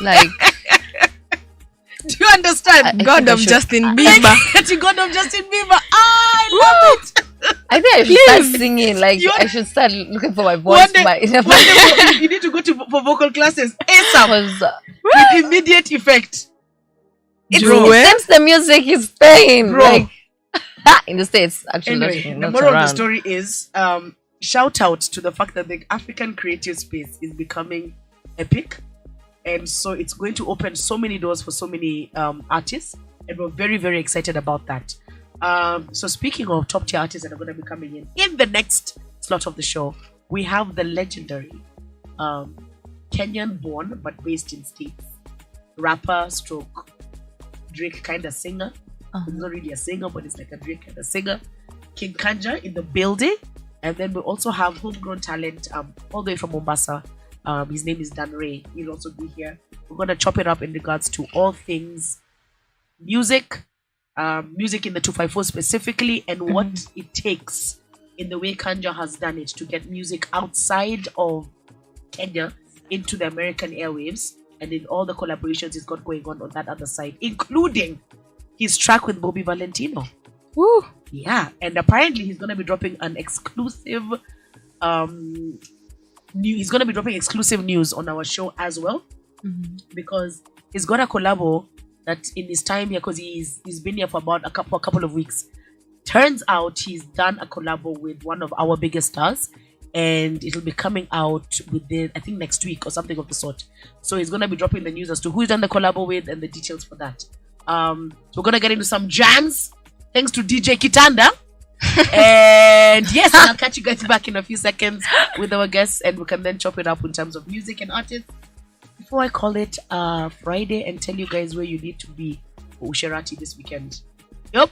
Like, Do you understand? I God think I of should- Justin Bieber. To God of Justin Bieber. I love it. I think I should start singing. Like, You- I should start looking for my voice. One day, My you need to go for vocal classes ASAP because with immediate effect. it Bro. seems the music is paying. Bro. Like, in the States, actually. Anyway, not the moral of the around. story is shout out to the fact that the African creative space is becoming epic, and so it's going to open so many doors for so many artists, and we're very, very excited about that. So speaking of top tier artists that are going to be coming in the next slot of the show, we have the legendary Kenyan born but based in States rapper stroke Drake kind of singer. He's not really a singer, but it's like a Drake kind of singer. King Kanja in the building. And then we also have homegrown talent all the way from Mombasa. His name is Dan Ray. He'll also be here. We're going to chop it up in regards to all things music, music in the 254 specifically, and what it takes in the way Kanja has done it to get music outside of Kenya into the American airwaves, and in all the collaborations he's got going on that other side, including his track with Bobby Valentino. Woo. Yeah, and apparently he's gonna be dropping an exclusive he's gonna be dropping exclusive news on our show as well, because he's got a collabo that in his time here, because he's been here for about a couple of weeks. Turns out he's done a collabo with one of our biggest stars, and it'll be coming out within, I think, next week or something of the sort. So he's gonna be dropping the news as to who he's done the collabo with and the details for that. So we're gonna get into some jams thanks to DJ Kitanda. And yes, I'll catch you guys back in a few seconds with our guests, and we can then chop it up in terms of music and artists before I call it Friday and tell you guys where you need to be for Usherati this weekend. Yup.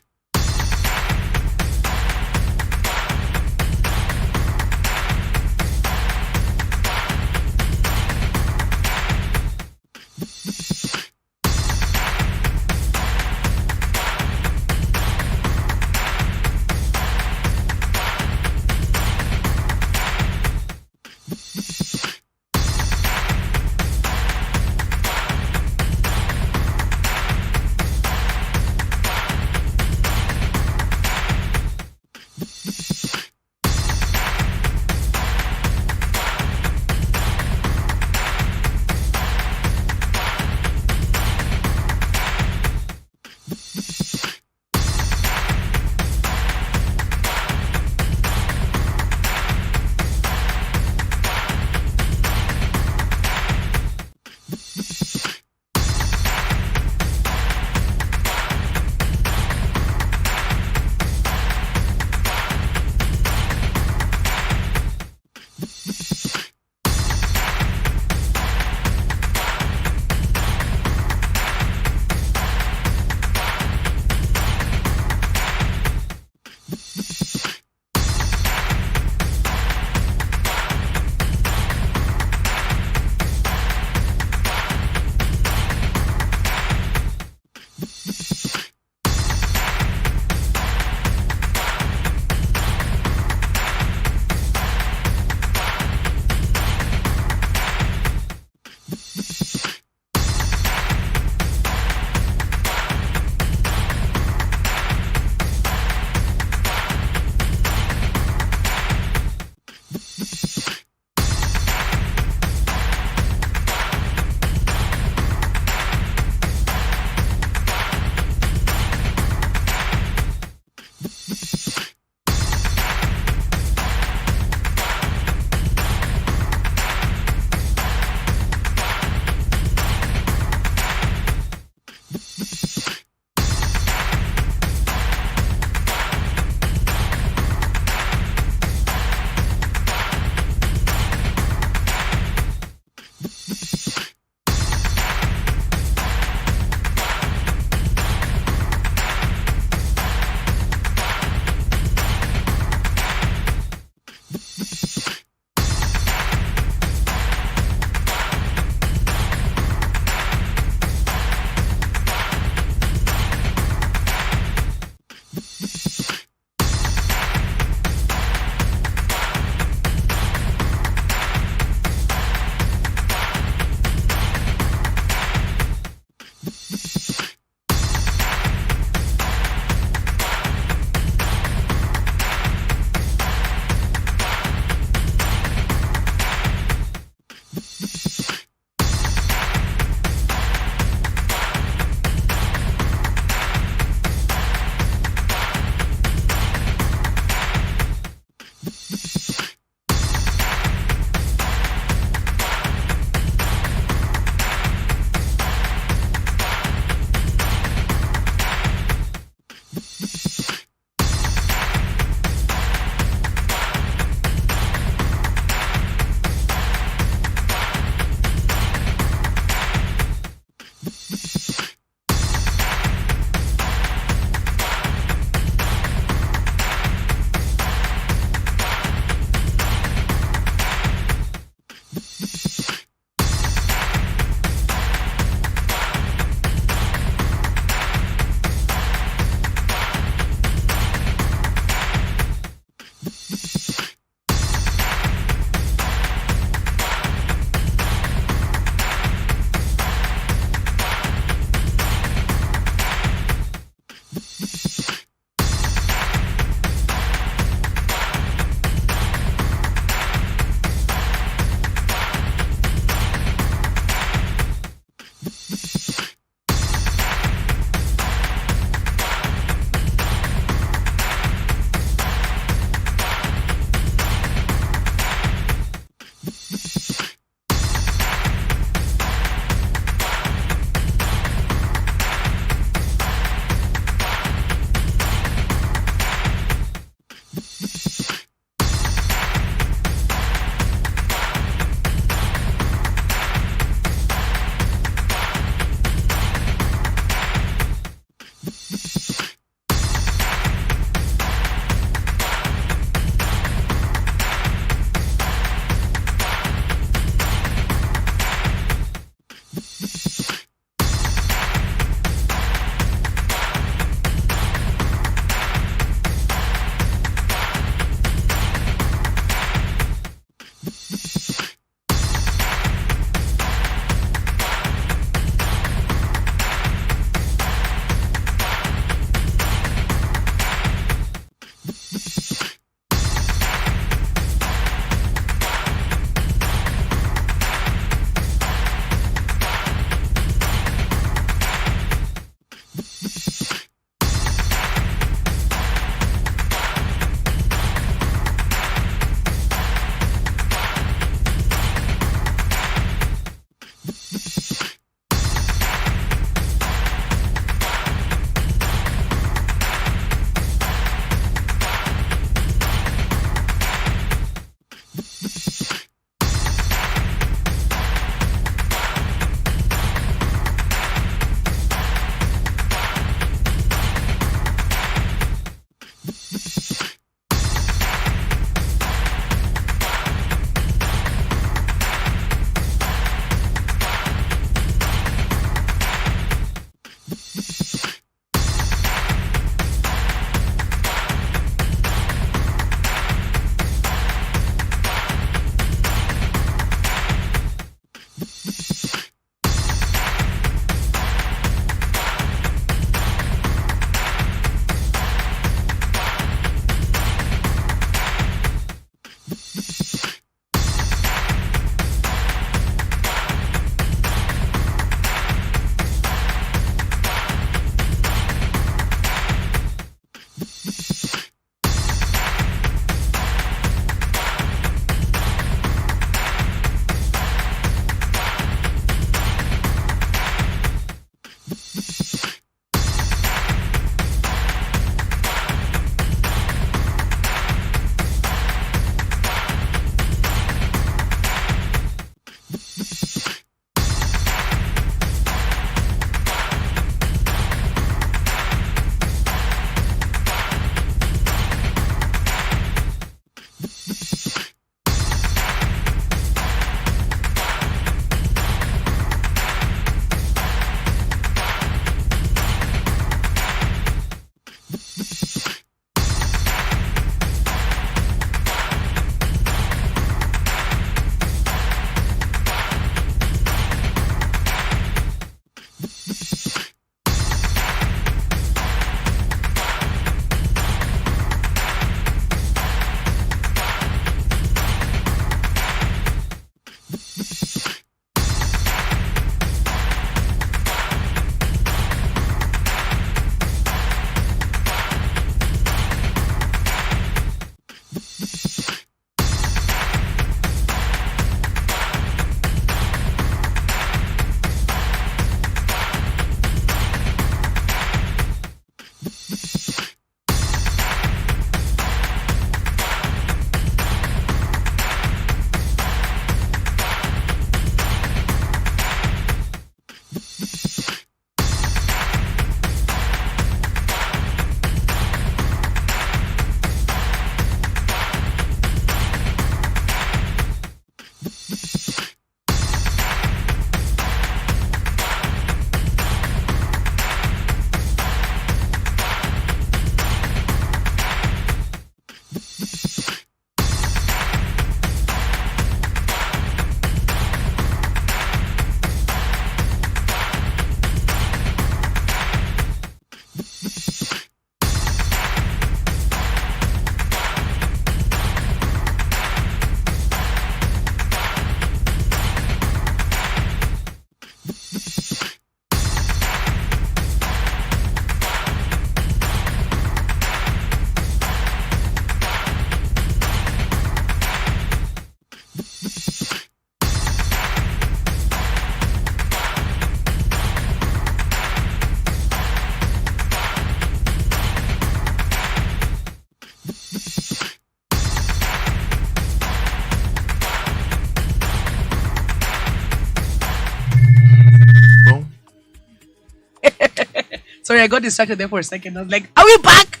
Sorry, I got distracted there for a second. I was like, are we back?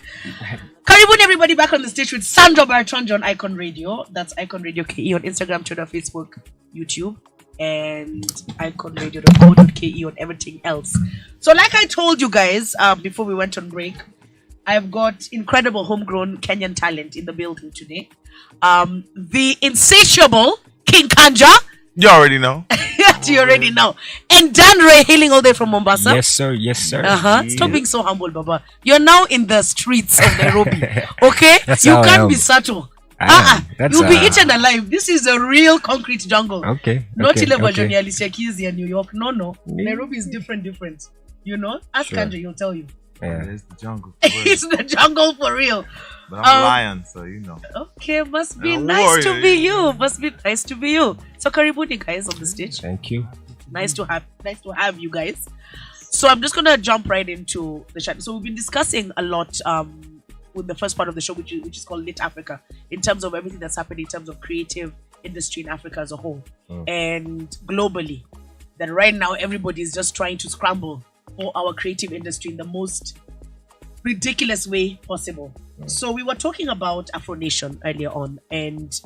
Karibun everybody back on the stage with Sandra Bartonjo on Icon Radio. That's Icon Radio KE on Instagram, Twitter, Facebook, YouTube, and iconradio.co.ke on everything else. So like I told you guys before we went on break, I've got incredible homegrown Kenyan talent in the building today. The insatiable King Kanja. You already know. You already know. And Dan Ray hailing all the way from Mombasa. Yes, sir. Yes, sir. Stop being so humble, Baba. You're now in the streets of Nairobi. Okay? That's You how I can't am. be subtle. That's You'll be eaten alive. This is a real concrete jungle. Okay. Not okay, Ile version okay. ya Alicia Keys in New York. No. Nairobi is different. You know? Ask Sure. Kanja, he'll tell you. Yeah. It's the jungle. It's the jungle for real. But I'm a lion, so you know. Okay, must be A nice to warrior. be you. Must be nice to be you. So Karibuni guys on the stage. Thank you. Nice to have you guys. So I'm just gonna jump right into the chat. So we've been discussing a lot with the first part of the show, which is called Lit Africa, in terms of everything that's happening in terms of creative industry in Africa as a whole and globally. That right now everybody is just trying to scramble for our creative industry in the most ridiculous way possible. So we were talking about Afro Nation earlier on, and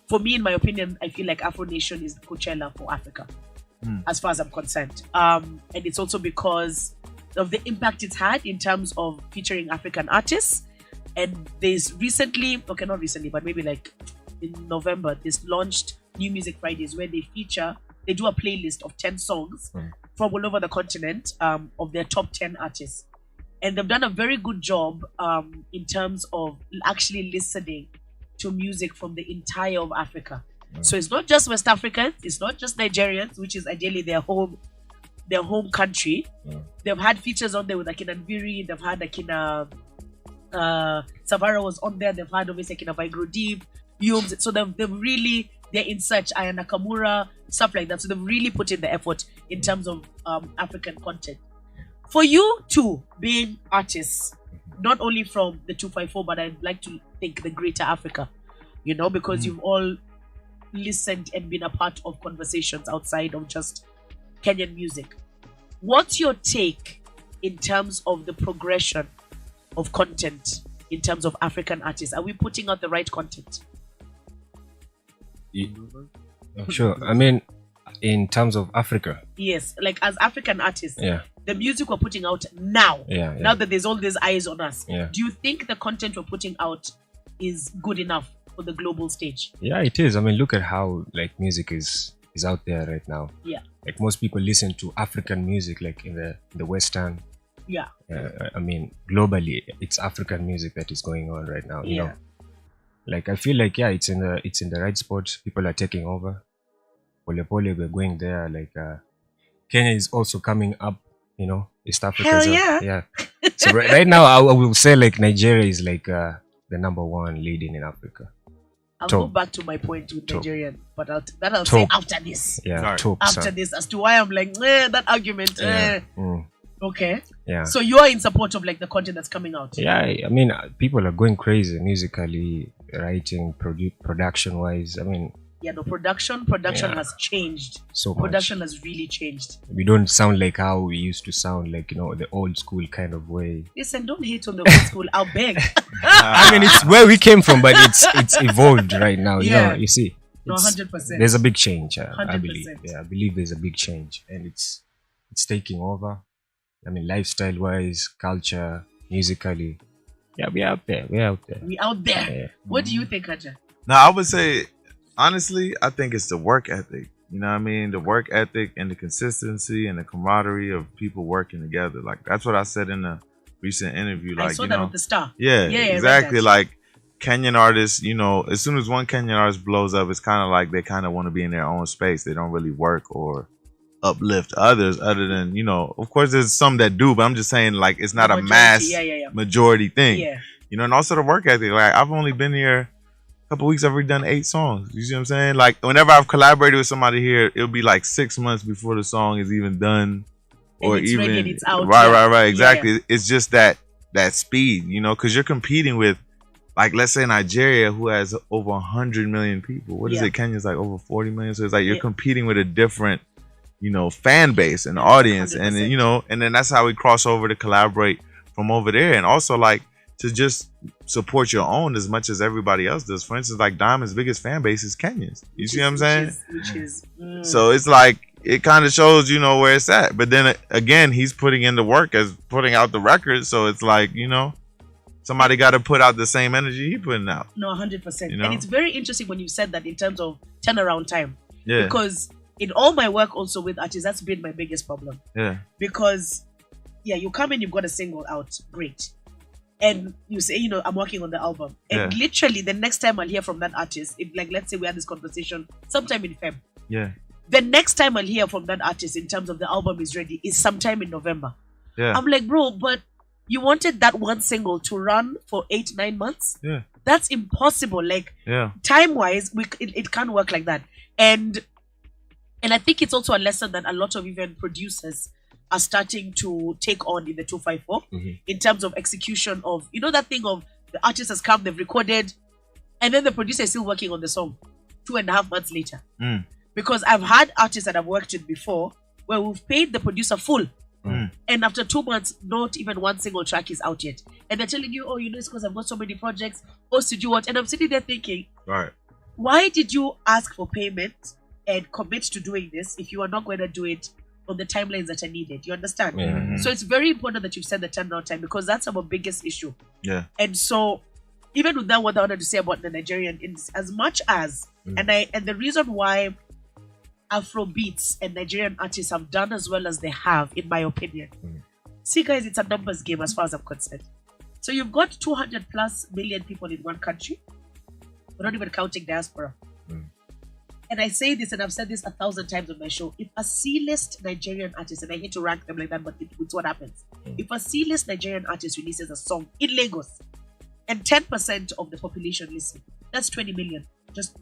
for me, in my opinion, I feel like Afro Nation is the Coachella for Africa, as far as I'm concerned. And it's also because of the impact it's had in terms of featuring African artists. And there's recently, okay, not recently, but maybe like in November, this launched New Music Fridays where they do a playlist of 10 songs from all over the continent of their top 10 artists. And they've done a very good job in terms of actually listening to music from the entire of Africa. So it's not just West Africans, it's not just Nigerians, which is ideally their home country. They've had features on there with Akina Nviri, they've had Akina Savara was on there, they've had obviously Akina Vigro Deep, Yums. So they're in search, Aya Nakamura, stuff like that. So they've really put in the effort in terms of African content. For you two being artists, not only from the 254, but I'd like to think the greater Africa, you know, because you've all listened and been a part of conversations outside of just Kenyan music. What's your take in terms of the progression of content in terms of African artists? Are we putting out the right content? Sure. I mean, in terms of Africa. Yes, like as African artists, Yeah. the music we're putting out now, Yeah. now that there's all these eyes on us, Yeah. do you think the content we're putting out is good enough for the global stage? Yeah, it is. I mean, look at how like music is out there right now. Yeah. Like most people listen to African music, like in the Western. Yeah. I mean, globally, it's African music that is going on right now. You Yeah. know, like I feel like it's in the right spot. People are taking over. Pole pole, we're going there. Like Kenya is also coming up. You know, East Africa. Hell so, yeah. So right now, I will say like Nigeria is like the number one leading in Africa. I'll Top. go back to my point with Top. Nigerian, but I'll say Top. after this. Yeah, Sorry. top. After so- this, as to why I'm like, that argument. Yeah. Mm, Okay. yeah. So you're in support of like the content that's coming out. Yeah, I mean, people are going crazy musically, writing, production wise. I mean, Yeah, no, production Yeah. has changed. so much. Production has really changed. We don't sound like how we used to sound, like, you know, the old school kind of way. Listen, don't hate on the old school. I'll beg. I mean, it's where we came from, but it's evolved right now. You Yeah. know, you see, No, it's- 100%. there's a big change. I 100%. believe. Yeah, I believe there's a big change, and it's taking over. I mean, lifestyle wise, culture, musically. Yeah, we're out there. We out there. Yeah. What do you think, Kanja? Now, I would say, honestly, I think it's the work ethic. You know what I mean? The work ethic and the consistency and the camaraderie of people working together. Like, that's what I said in a recent interview. Like, I saw you that know, with the star. yeah, Yeah, I read exactly. that. Like, Kenyan artists, you know, as soon as one Kenyan artist blows up, it's kind of like they kind of want to be in their own space. They don't really work or uplift others, other than, you know, of course, there's some that do, but I'm just saying, like, it's not The a majority, mass yeah. majority thing. Yeah. You know, and also the work ethic. Like, I've only been here a couple weeks. I've already done 8 songs. You see what I'm saying? Like, whenever I've collaborated with somebody here, it'll be like 6 months before the song is even done, And or it's even ready and it's out, right, yeah. right. Exactly. Yeah. It's just that speed, you know, because you're competing with, like, let's say Nigeria, who has over 100 million people. What is Yeah. it? Kenya's like over 40 million. So it's like you're Yeah. competing with a different fan base and audience, and then, and then that's how we cross over to collaborate from over there, and also like to just support your own as much as everybody else does. For instance, like Diamond's biggest fan base is Kenyans. You see what I'm saying? So it's like it kind of shows, where it's at. But then again, he's putting in the work as putting out the records, so it's like, somebody got to put out the same energy he putting out. No, 100%. And it's very interesting when you said that in terms of turnaround time. Yeah. Because in all my work also with artists, that's been my biggest problem. Yeah. Because, you come in, you've got a single out, great. And you say, I'm working on the album. And literally the next time I'll hear from that artist, let's say we had this conversation sometime in Feb. Yeah. The next time I'll hear from that artist in terms of the album is ready is sometime in November. Yeah. I'm like, bro, but you wanted that one single to run for 8-9 months? Yeah. That's impossible. Time-wise, it can't work like that. And I think it's also a lesson that a lot of even producers are starting to take on in the 254 in terms of execution of, that thing of the artist has come, they've recorded, and then the producer is still working on the song 2.5 months later. Because I've had artists that I've worked with before where we've paid the producer full, and after 2 months, not even one single track is out yet. And they're telling you, oh, it's because I've got so many projects, oh, did you want? And I'm sitting there thinking, right, why did you ask for payment and commit to doing this if you are not going to do it on the timelines that are needed? You understand? So it's very important that you've said the turnaround time, because that's our biggest issue. Yeah. And so even with that, what I wanted to say about the Nigerian, as much as and the reason why Afrobeats and Nigerian artists have done as well as they have, in my opinion. See, guys, it's a numbers game as far as I'm concerned. So you've got 200 plus million people in one country. We're not even counting diaspora. And I say this, and I've said this 1,000 times on my show. If a C-list Nigerian artist, and I hate to rank them like that, but it's what happens. If a C-list Nigerian artist releases a song in Lagos, and 10% of the population listen, that's 20 million just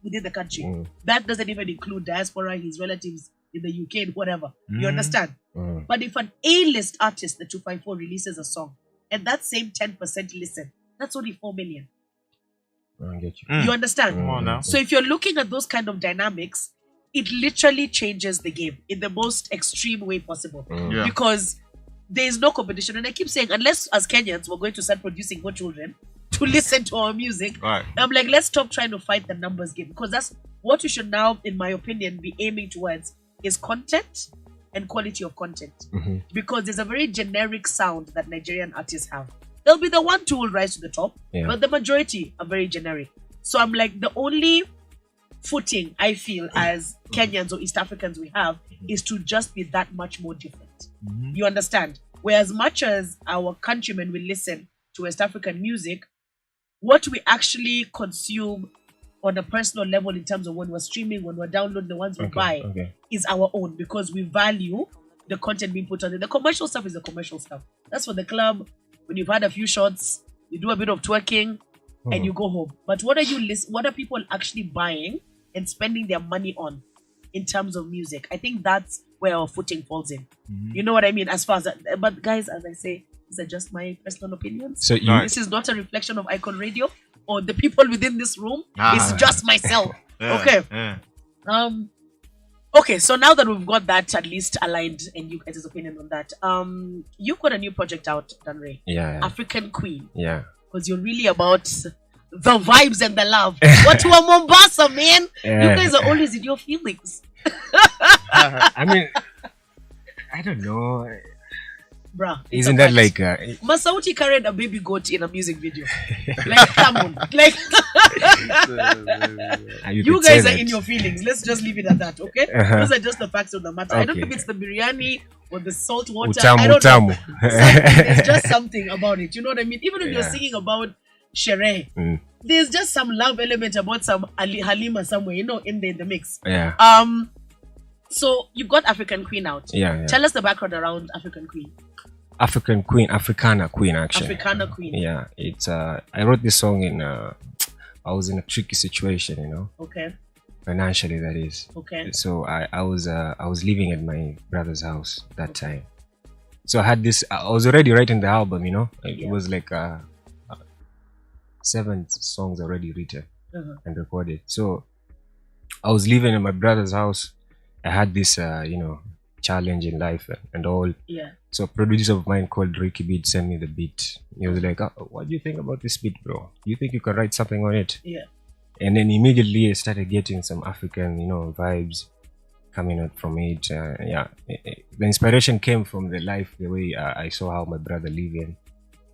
within the country. That doesn't even include diaspora, his relatives in the UK and whatever. You understand? But if an A-list artist, the 254, releases a song, and that same 10% listen, that's only 4 million. I get you. You understand? Come on now. So if you're looking at those kind of dynamics, it literally changes the game in the most extreme way possible. Yeah. Because there is no competition. And I keep saying, unless as Kenyans we're going to start producing more children to listen to our music, Right. I'm like, let's stop trying to fight the numbers game. Because that's what you should now, in my opinion, be aiming towards is content and quality of content. Because there's a very generic sound that Nigerian artists have. There'll be the one who will rise to the top, but the majority are very generic. So I'm like, the only footing I feel as Kenyans or East Africans we have is to just be that much more different. You understand? Whereas much as our countrymen will listen to West African music, what we actually consume on a personal level in terms of when we're streaming, when we're downloading, the ones we buy, is our own, because we value the content being put on there. The commercial stuff is the commercial stuff. That's for the club. When you've had a few shots, you do a bit of twerking, and you go home. But what are people actually buying and spending their money on in terms of music? I think that's where our footing falls in. You know what I mean? As far as that, but guys, as I say, these are just my personal opinions. So this is not a reflection of Icon Radio or the people within this room. It's just myself. Okay. Okay, so now that we've got that at least aligned and you guys' opinion on that, you've got a new project out, Danray. Yeah. African Queen. Yeah. Because you're really about the vibes and the love. What to a Mombasa, man? You guys are always in your feelings. I mean, I don't know. Bruh. Isn't that like Masauti carried a baby goat in a music video. Like, come on. Like, you guys are in your feelings. Let's just leave it at that, okay? Those are just the facts of the matter. I don't know if it's the biryani or the salt water. I don't know. There's just something about it. You know what I mean? Even if you're singing about Shere, there's just some love element about some Halima somewhere, in the mix. Yeah. So you've got African Queen out. Yeah. Tell us the background around African Queen. African Queen, Africana Queen, actually. Africana Queen. Yeah. It's I wrote this song in I was in a tricky situation, Okay. Financially, that is. Okay. So I was living at my brother's house that time. So I had this. I was already writing the album. It was like 7 songs already written and recorded. So I was living in my brother's house, I had this challenge in life and all. Yeah. So a producer of mine called Ricky Beat sent me the beat. He was like, what do you think about this beat, bro? Do you think you can write something on it? Yeah. And then immediately I started getting some African, vibes coming out from it. The inspiration came from the life, the way I saw how my brother living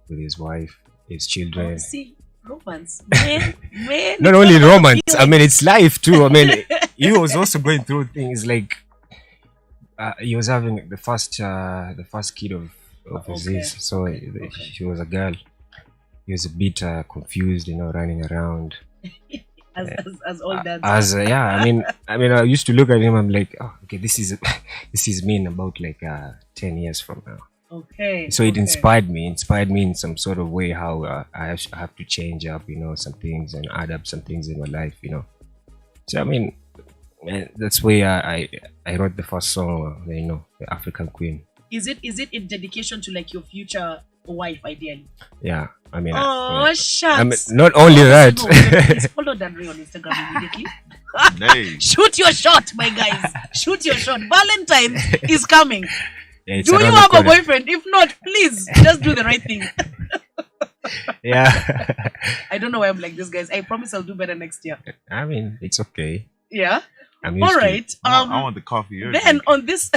with his wife, his children. See, romance. Man. Not only romance, I mean, it's life too. I mean, he was also going through things like he was having the first kid of his, so she was a girl. He was a bit confused, running around. As all dads. I mean, I used to look at him. I'm like, oh, okay, this is me in about like 10 years from now. Okay. So it inspired me in some sort of way how I have to change up, some things and add up some things in my life, So I mean, that's where I wrote the first song, the African Queen. Is it in dedication to like your future wife, ideally? Yeah, I mean. Shucks. I mean, not only that. Please follow Danre on Instagram immediately. Hey. Shoot your shot, my guys. Shoot your shot. Valentine's is coming. Yeah, do you have a boyfriend? If not, please just do the right thing. Yeah. I don't know why I'm like this, guys. I promise I'll do better next year. I mean, it's okay. Yeah. I'm all right. I want the coffee. Then drinking. on this,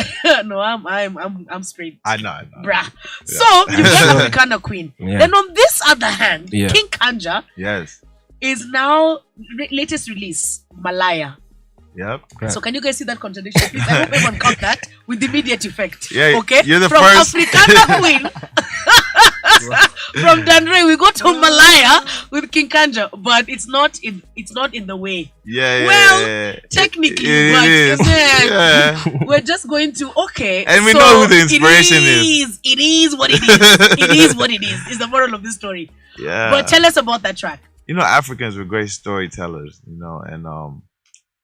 no, I'm straight. I know. Bruh. So you got Africana Queen. Yeah. Then on this other hand, Yeah. King Kanja Yes. is now latest release Malaya. Yep. Right. So can you guys see that contradiction? Please, I hope everyone caught that with immediate effect. Yeah, okay. you're the From first. Africana Queen. From Danre, we go to Malaya with King Kanja, but it's not in the way. Yeah. Well, technically, it but is. Yeah. we're just going to And we know who the inspiration is. It is what it is. It is what it is. Is the moral of this story. Yeah. But tell us about that track. Africans were great storytellers, and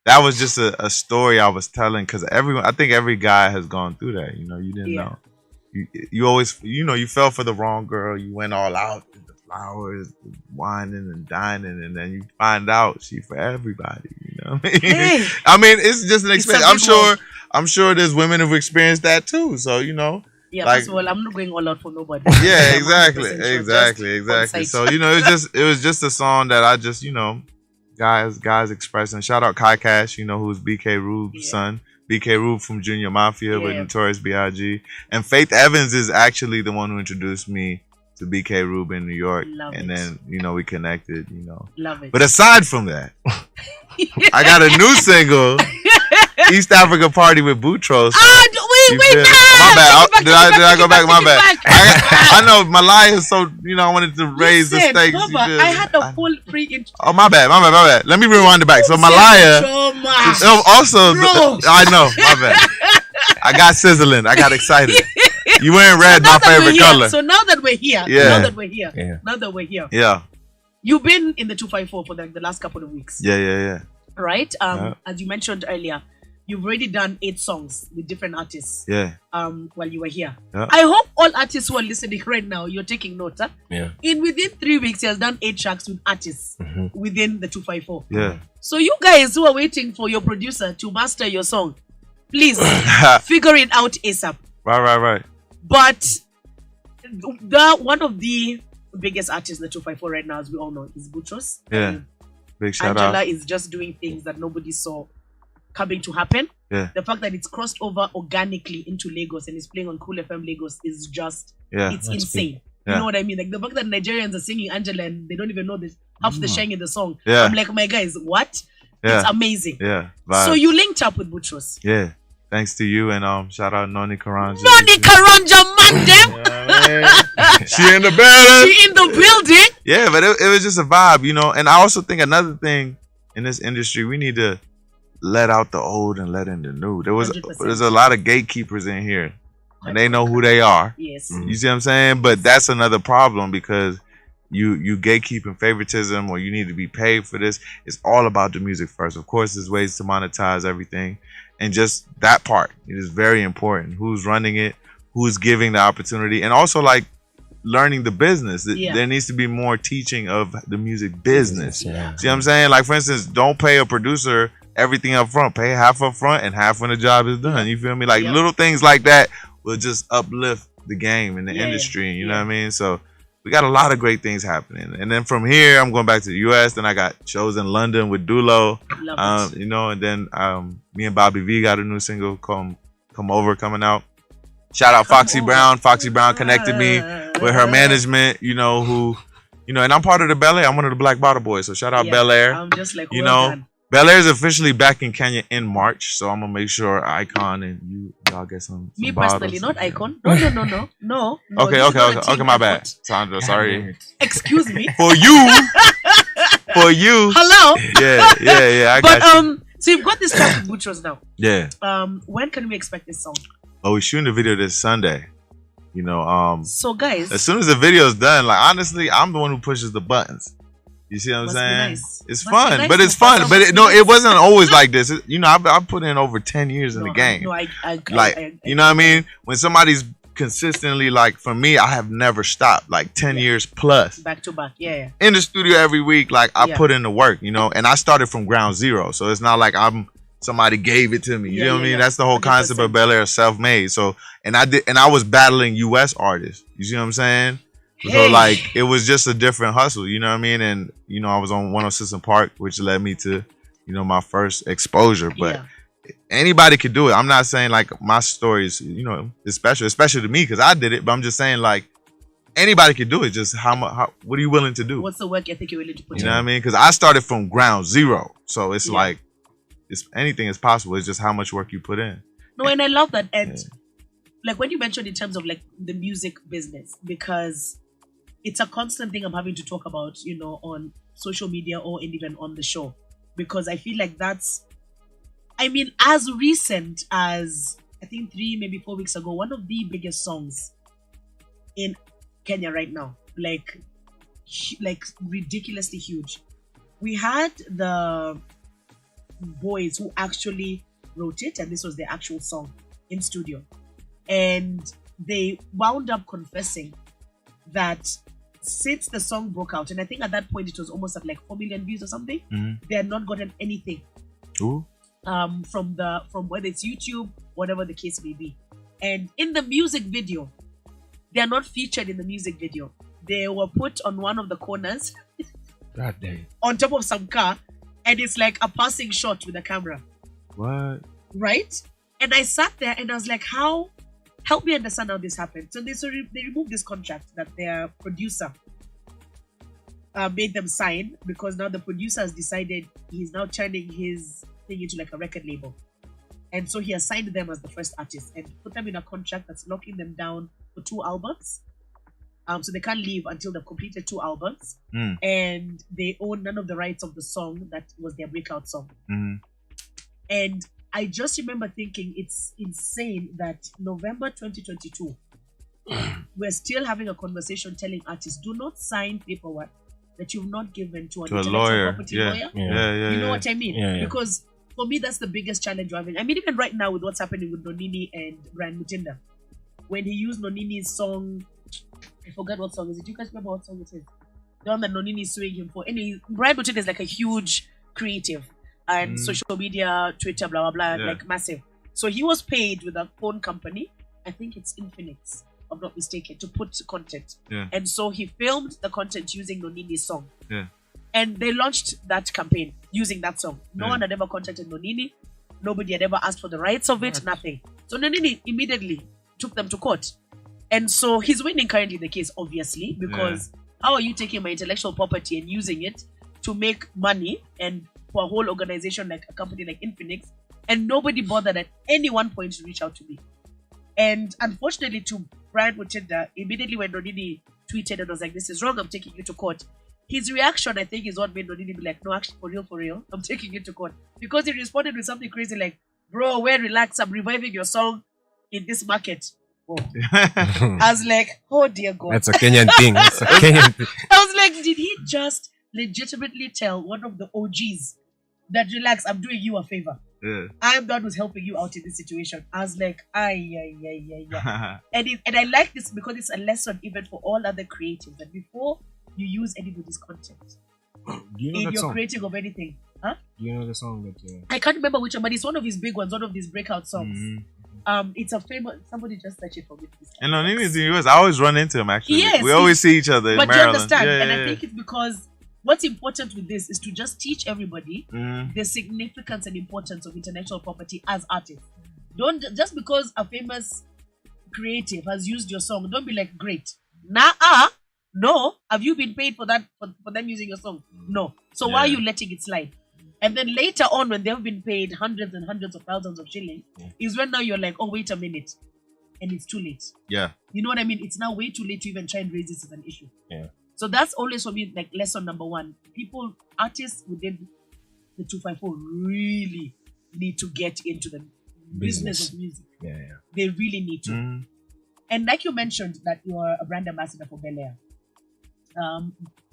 that was just a story I was telling because I think every guy has gone through that. You didn't know. You always, you fell for the wrong girl. You went all out with the flowers, whining and dining, and then you find out she for everybody. You know what I mean? Hey. I mean, it's just an It's a experience. big I'm sure there's women who've experienced that too. So Yeah, like- first of all, I'm not going all out for nobody. yeah, I'm 100% sure, exactly. just on So site. it was just a song that I just guys expressing. Shout out Kai Cash, who's BK Rube's son. BK Rube from Junior Mafia with Notorious B.I.G. And Faith Evans is actually the one who introduced me to BK Rube in New York. Love and it. then we connected. Love it. But aside from that, I got a new single, East Africa Party with Boutros. Wait, feel- nah. My bad. Take it Did back, I go back? My take it bad. back. I know Malaya is so I wanted to raise the Listen, stakes. Baba, you feel I me? had a full pre-intro. Oh, my bad. Let me rewind it back. So Malaya. Also, Bro. I know. My bad. I got sizzling. I got excited. You wearing red, my Now that we're favorite here, color. So now that we're here, Yeah. now that we're here, Yeah. you've been in the 254 for the last couple of weeks, Yeah. right? Yeah. As you mentioned earlier, you've already done 8 songs with different artists. Yeah. While you were here, Yeah. I hope all artists who are listening right now, you're taking note. Huh? Yeah. Within 3 weeks, he has done 8 tracks with artists within the 254. Yeah. So you guys who are waiting for your producer to master your song, please figure it out ASAP. Right. But one of the biggest artists in the 254 right now, as we all know, is Boutros. Yeah. Big shout Angela out. is just doing things that nobody saw coming to happen. Yeah. The fact that it's crossed over organically into Lagos and is playing on Cool FM Lagos is just, Yeah. it's That's insane. Yeah. You know what I mean? Like the fact that Nigerians are singing Angela and they don't even know half the shang in the song. Yeah. I'm like, my guys, what? Yeah. It's amazing. Yeah. Vibes. So you linked up with Boutros. Yeah. Thanks to you and shout out Noni Karanja. Noni Karanja Mandem! She in the building. She in the building! Yeah, but it was just a vibe, And I also think another thing in this industry, we need to let out the old and let in the new. 100%. There's a lot of gatekeepers in here, and they know who they are. Yes. You see what I'm saying? But that's another problem because you gatekeeping favoritism or you need to be paid for this. It's all about the music first. Of course, there's ways to monetize everything, and just that part it is very important. Who's running it? Who's giving the opportunity? And also like learning the business. Yeah. There needs to be more teaching of the music business. Yeah. See what I'm saying? Like for instance, don't pay a producer everything up front. Pay half up front and half when the job is done. You feel me? Like Yep. little things like that will just uplift the game and the Yeah, industry. You know yeah. what I mean? So we got a lot of great things happening. And then from here, I'm going back to the US. Then I got shows in London with Dulo. Love it. You know, and then me and Bobby V got a new single coming out. Shout out Foxy Over. Brown. Foxy Brown connected me with her management, you know, who, you know, and I'm part of the Bel Air. I'm one of the Black Bottle Boys. So shout out Bel Air. I'm just like, You well know, done. Bel Air is officially back in Kenya in March. So I'm going to make sure Icon and y'all get some Me bottles. personally, not Yeah. Icon. No. Okay, this is not a team my bad. effort. Sandra, sorry. Excuse me. For you. For you. Hello. Yeah. I But got you. so you've got this track with Butchers now. Yeah. When can we expect this song? Oh, we're shooting the video this Sunday. You know, So guys, as soon as the video's done, like honestly, I'm the one who pushes the buttons. You see what I'm Must be saying? nice. It's Must be fun, nice, but it's Mufasa, fun. must But be it, no, nice. it wasn't always like this. You know, I put in over 10 years in the game. No, I Like, you know what I mean? When somebody's consistently, like, for me, I have never stopped. Like 10 years plus back to back. Yeah. in the studio every week. Like I Yeah. put in the work, you know. And I started from ground zero, so it's not like somebody gave it to me. You Yeah, know what I yeah, mean? yeah. That's the whole concept of 100%. Bel Air, self-made. So, and I was battling U.S. artists. You see what I'm saying? So Hey. like it was just a different hustle, you know what I mean? And you know, I was on 106 and Park, which led me to, you know, my first exposure. But anybody could do it. I'm not saying like my story is, you know, is special, especially to me because I did it. But I'm just saying like anybody could do it. Just what are you willing to do? What's the work ethic you're willing to put You in? know what I mean? Because I started from ground zero, so it's Yeah. like anything is possible. It's just how much work you put in. No, and I love that. And like when you mentioned in terms of like the music business, because it's a constant thing I'm having to talk about, you know, on social media or even on the show, because I feel like as recent as I think 3, maybe 4 weeks ago, one of the biggest songs in Kenya right now, like ridiculously huge. We had the boys who actually wrote it, and this was their actual song in studio, and they wound up confessing that since the song broke out, and I think at that point it was almost at like 4 million views or something, they had not gotten anything Ooh. from whether it's YouTube, whatever the case may be. And in the music video, they are not featured in the music video. They were put on one of the corners God damn. on top of some car, and it's like a passing shot with a camera, What? right? And I sat there and I was like, how? Help me understand how this happened. So they removed this contract that their producer made them sign, because now the producer has decided he's now turning his thing into like a record label. And so he assigned them as the first artist and put them in a contract that's locking them down for 2 albums. So they can't leave until they've completed 2 albums. And they own none of the rights of the song that was their breakout song. And I just remember thinking it's insane that November 2022, we're still having a conversation telling artists, do not sign paperwork that you've not given to an To a intellectual lawyer. property Yeah. lawyer. Yeah. You know what I mean? Yeah. Because for me, that's the biggest challenge we're having. I mean, even right now with what's happening with Nonini and Brian Mutinda, when he used Nonini's song, I forgot what song is it. You guys remember what song it is? The one that Nonini is suing him for. Anyway, Brian Mutinda is like a huge creative and social media, Twitter, blah, blah, blah, like massive. So he was paid with a phone company, I think it's Infinix, if I'm not mistaken, to put content. Yeah. And so he filmed the content using Nonini's song. Yeah. And they launched that campaign using that song. No one had ever contacted Nonini. Nobody had ever asked for the rights of it, nothing. So Nonini immediately took them to court. And so he's winning currently the case, obviously, because how are you taking my intellectual property and using it to make money and for a whole organization like a company like Infinix, and nobody bothered at any one point to reach out to me. And unfortunately to Brian Mutinda, immediately when Nonini tweeted and was like, this is wrong, I'm taking you to court, his reaction, I think, is what made Nonini be like, no, actually, for real, I'm taking you to court. Because he responded with something crazy like, bro, relax, I'm reviving your song in this market. Oh. I was like, oh dear God. That's a Kenyan thing. That's a Kenyan thing. I was like, did he just legitimately tell one of the OGs that, relax, I'm doing you a favor? Yeah. I'm the one who's helping you out in this situation. I was like, ay. And I like this because it's a lesson even for all other creatives, that before you use anybody's content Do you know in that your song? creating of anything, huh? Do you know the song that? I can't remember which one, but it's one of his big ones, one of his breakout songs. Mm-hmm. It's a famous. Somebody just search it for me, please. And on even the US, I always run into him. Actually, Yes, we always see each other in But you Maryland. understand, Yeah, and yeah, I think it's because what's important with this is to just teach everybody the significance and importance of intellectual property as artists. Don't just because a famous creative has used your song, don't be like, great. No. Have you been paid for that for them using your song? No. So why are you letting it slide? And then later on, when they've been paid hundreds and hundreds of thousands of shillings, is when now you're like, oh, wait a minute. And it's too late. Yeah. You know what I mean? It's now way too late to even try and raise this as an issue. Yeah. So that's always for me like lesson number one. Artists within the 254 really need to get into the business of music. Yeah. They really need to. And like you mentioned that you're a brand ambassador for Bel Air.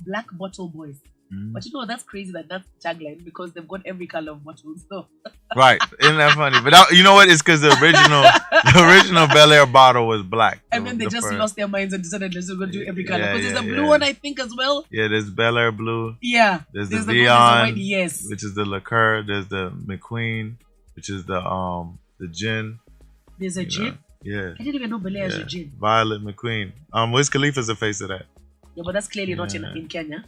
Black Bottle Boys. But you know, that's crazy that's tagline because they've got every color of bottles. So. Right. Isn't that funny? But you know what? It's because the original Bel Air bottle was black. And then they just first. lost their minds and decided let's go do every color. Yeah, Because there's a yeah, blue one, I think, as well. Yeah, there's Bel Air blue. Yeah. There's the gold, there's Vion, white, yes. which is the liqueur. There's the McQueen, which is the gin. There's a gin. Yeah. I didn't even know Bel Air has a gin. Violet McQueen. Wiz Khalifa's the face of that. Yeah, but that's clearly not in Kenya.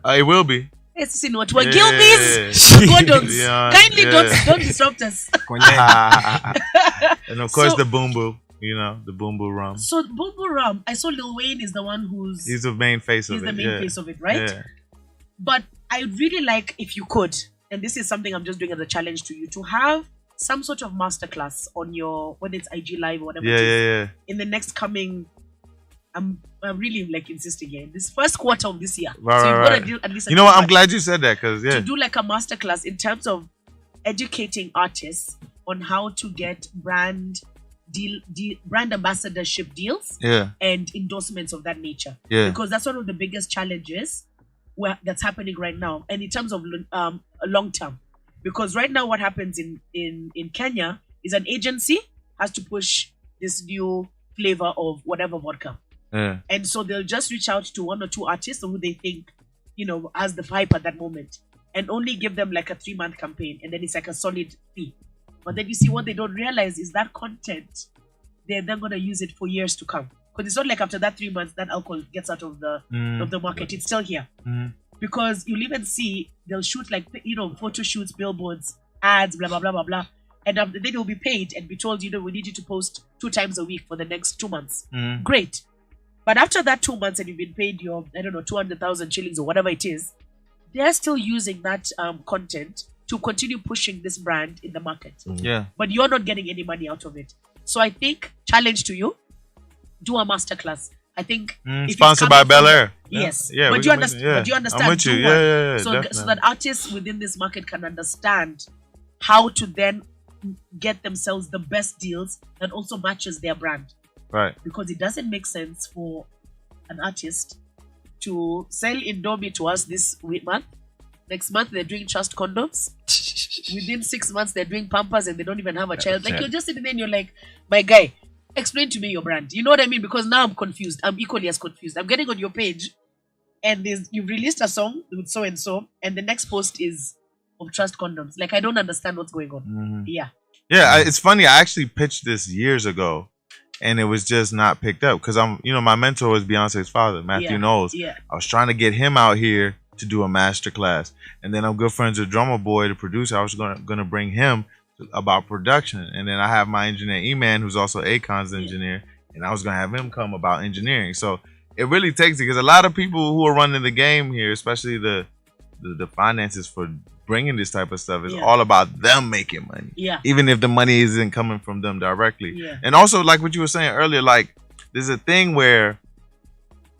It will be. Let's see what we're Gilbies. Gordons. Yeah, Kindly don't disrupt us. And of course So- the Boom Boo. The Boom Boo rum. So Boom Boo Ram, I saw Lil Wayne is the one He's the main face of he's it. the main face of it, right? Yeah. But I really like if you could, and this is something I'm just doing as a challenge to you, to have some sort of masterclass on your whether it's IG Live or whatever it is, Yeah. in the next coming. I'm really like insisting here. This first quarter of this year. Right, so you've right, got to right. do at least. You know what? I'm glad you said that because to do like a masterclass in terms of educating artists on how to get brand ambassadorship deals and endorsements of that nature. Yeah. Because that's one of the biggest challenges that's happening right now, and in terms of long term. Because right now, what happens in Kenya is an agency has to push this new flavor of whatever vodka. Yeah. And so they'll just reach out to one or two artists who they think, has the hype at that moment and only give them like a 3-month campaign. And then it's like a solid fee. But then you see what they don't realize is that content, they're then going to use it for years to come. Because it's not like after that 3 months, that alcohol gets out of the market. It's still here. Because you'll even see, they'll shoot like, photo shoots, billboards, ads, blah, blah, blah, blah, blah. And then you'll be paid and be told, we need you to post 2 times a week for the next 2 months. Great. But after that 2 months and you've been paid your, 200,000 shillings or whatever it is, they're still using that content to continue pushing this brand in the market. Yeah. But you're not getting any money out of it. So I think, challenge to you, do a masterclass. I think if it's sponsored by coming Bel from- Air. Yes. Yeah. But we you can make understand. it, yeah. But you understand. I'm with you. do Yeah, one. yeah, So definitely. that artists within this market can understand how to then get themselves the best deals that also matches their brand. Right. Because it doesn't make sense for an artist to sell Indomie to us this month. Next month they're doing Trust condoms. Within 6 months they're doing Pampers and they don't even have a child. Like you're just sitting there and you're like, my guy, explain to me your brand. You know what I mean? Because now I'm confused. I'm equally as confused. I'm getting on your page and you've released a song with so and so, and the next post is of Trust condoms. Like I don't understand what's going on. Yeah. Yeah, it's funny. I actually pitched this years ago, and it was just not picked up because my mentor was Beyonce's father, Matthew Knowles. Yeah. I was trying to get him out here to do a master class, and then I'm good friends with Drummer Boy, the producer. I was gonna bring him about production, and then I have my engineer E-Man, who's also Akon's engineer, and I was gonna have him come about engineering. So it really takes it because a lot of people who are running the game here, especially the finances for bringing this type of stuff, is all about them making money. Yeah. Even if the money isn't coming from them directly. Yeah. And also, like what you were saying earlier, like there's a thing where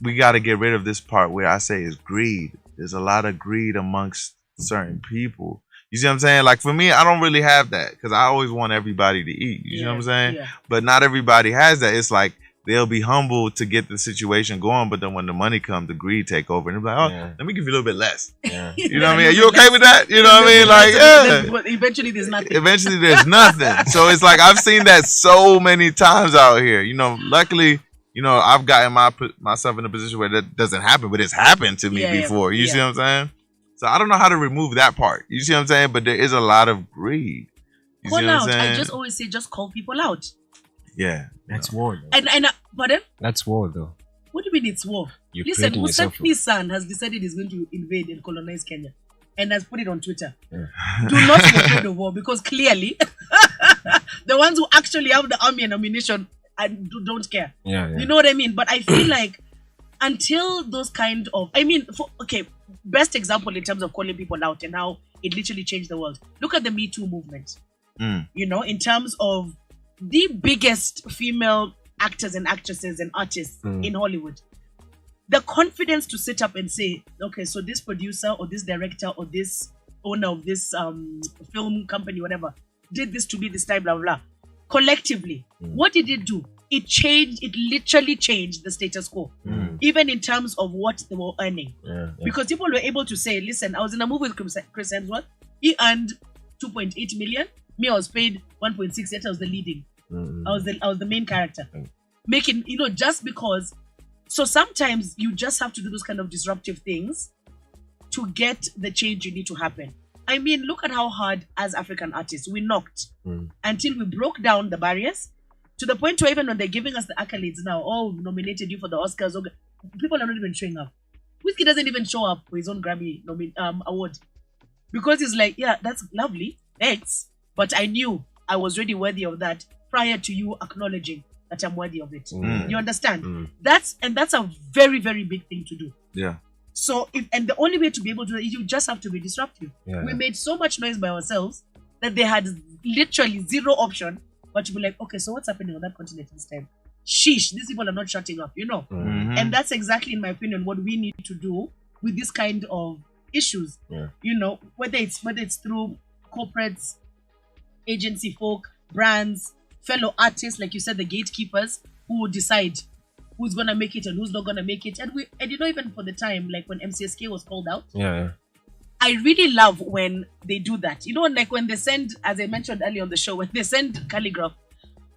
we got to get rid of this part where I say is greed. There's a lot of greed amongst certain people. You see what I'm saying? Like for me, I don't really have that because I always want everybody to eat. You know what I'm saying? Yeah. But not everybody has that. It's like they'll be humble to get the situation going, but then when the money comes, the greed take over, and they're like, "Oh, let me give you a little bit less." Yeah. You know what I mean? Are you okay with that? You know what I mean? Like, yeah. But eventually there's nothing. Eventually, there's nothing. So it's like I've seen that so many times out here. Luckily, I've gotten myself in a position where that doesn't happen, but it's happened to me before. You see what I'm saying? So I don't know how to remove that part. You see what I'm saying? But there is a lot of greed. You see Call what I'm out. saying? I just always say, just call people out. Yeah. That's war, though. And pardon? That's war, though. What do you mean it's war? You're Listen, creating yourself. Museveni's son has decided he's going to invade and colonize Kenya, and has put it on Twitter. Yeah. Do not go the war, because clearly the ones who actually have the army and ammunition don't care. Yeah. You know what I mean? But I feel like until those kind of, best example in terms of calling people out and how it literally changed the world. Look at the Me Too movement. You know, in terms of the biggest female actors and actresses and artists in Hollywood. The confidence to sit up and say, okay, so this producer or this director or this owner of this film company, whatever, did this to me this time, blah, blah, blah. Collectively, what did it do? It literally changed the status quo, even in terms of what they were earning. Because people were able to say, listen, I was in a movie with Chris Hemsworth. He earned 2.8 million. Me, I was paid 1.6, yet I was the leading. I was the main character. Making, just because. So sometimes you just have to do those kind of disruptive things to get the change you need to happen. I mean, look at how hard as African artists we knocked until we broke down the barriers to the point where even when they're giving us the accolades now, we nominated you for the Oscars, people are not even showing up. Whiskey doesn't even show up for his own Grammy award because he's like, yeah, that's lovely, thanks, but I knew I was really worthy of that prior to you acknowledging that I'm worthy of it. You understand? That's a very, very big thing to do. Yeah. So, and the only way to be able to do that is you just have to be disruptive. We made so much noise by ourselves that they had literally zero option but to be like, okay, so what's happening on that continent this time? Sheesh, these people are not shutting up, And that's exactly, in my opinion, what we need to do with this kind of issues. Whether it's through corporates, agency folk, brands, fellow artists, like you said, the gatekeepers who will decide who's gonna make it and who's not gonna make it. And even for the time, like when MCSK was called out, I really love when they do that. Like when they send, as I mentioned earlier on the show, when they send Calligraph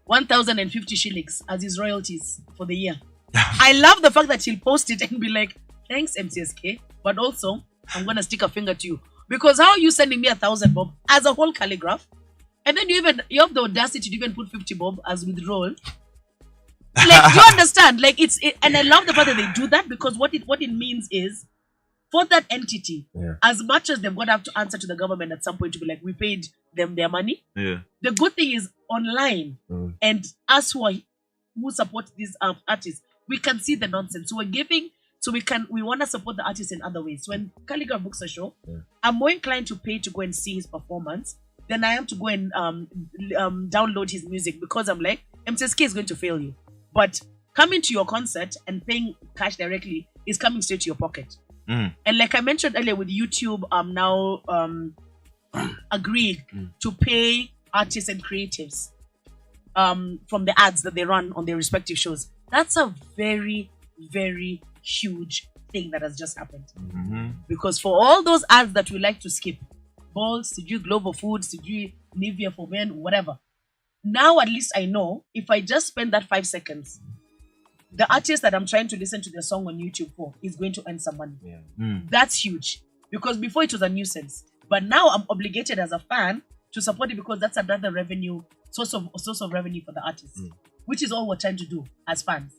1,050 shillings as his royalties for the year. I love the fact that he'll post it and be like, thanks MCSK, but also I'm gonna stick a finger to you. Because how are you sending me 1,000 bob as a whole Calligraph? And then you have the audacity to even put 50 bob as withdrawal. Like, you understand? Like, and I love the fact that they do that, because what it means is, for that entity, as much as they're going to have to answer to the government at some point to be like, we paid them their money. The good thing is online, and us who support these artists, we can see the nonsense. So we're giving, we want to support the artists in other ways. So when Calligraph books a show, I'm more inclined to pay to go and see his performance than I am to go and download his music, because I'm like, MCSK is going to fail you. But coming to your concert and paying cash directly is coming straight to your pocket. And like I mentioned earlier with YouTube, I'm now agreed to pay artists and creatives from the ads that they run on their respective shows. That's a very, very huge thing that has just happened. Because for all those ads that we like to skip, balls, Sijui Global Food, Sijui Nivea for Men, whatever. Now at least I know if I just spend that 5 seconds, the artist that I'm trying to listen to their song on YouTube for is going to earn some money. That's huge. Because before it was a nuisance. But now I'm obligated as a fan to support it, because that's another source of revenue for the artist. Which is all we're trying to do as fans.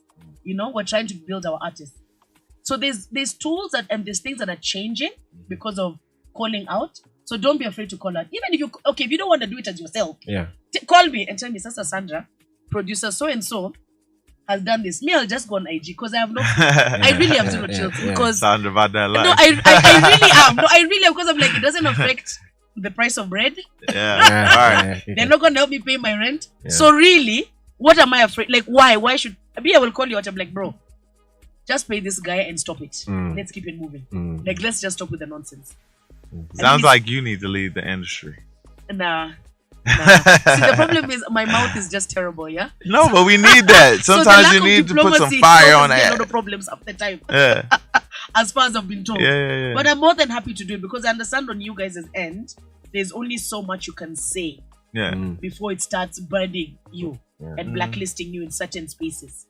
We're trying to build our artists. So there's tools and there's things that are changing because of calling out. So don't be afraid to call out. Even if you don't want to do it as yourself, call me and tell me, Sister Sandra, producer so-and-so has done this. Me, I'll just go on IG, because I have I really have zero chills. Because Sandra about that life. No, I really am. No, I really am, because I'm like, it doesn't affect the price of bread. Alright. They're not going to help me pay my rent. So really, what am I afraid? Like, why? Why should I will call you out. I'm like, bro, just pay this guy and stop it. Let's keep it moving. Like, let's just stop with the nonsense. Sounds like you need to leave the industry. Nah. See, the problem is my mouth is just terrible, yeah? No, but we need that. Sometimes so you need to put some fire on that. A lot of problems half the time. As far as I've been told. But I'm more than happy to do it, because I understand on you guys' end, there's only so much you can say before it starts burning you and blacklisting you in certain spaces.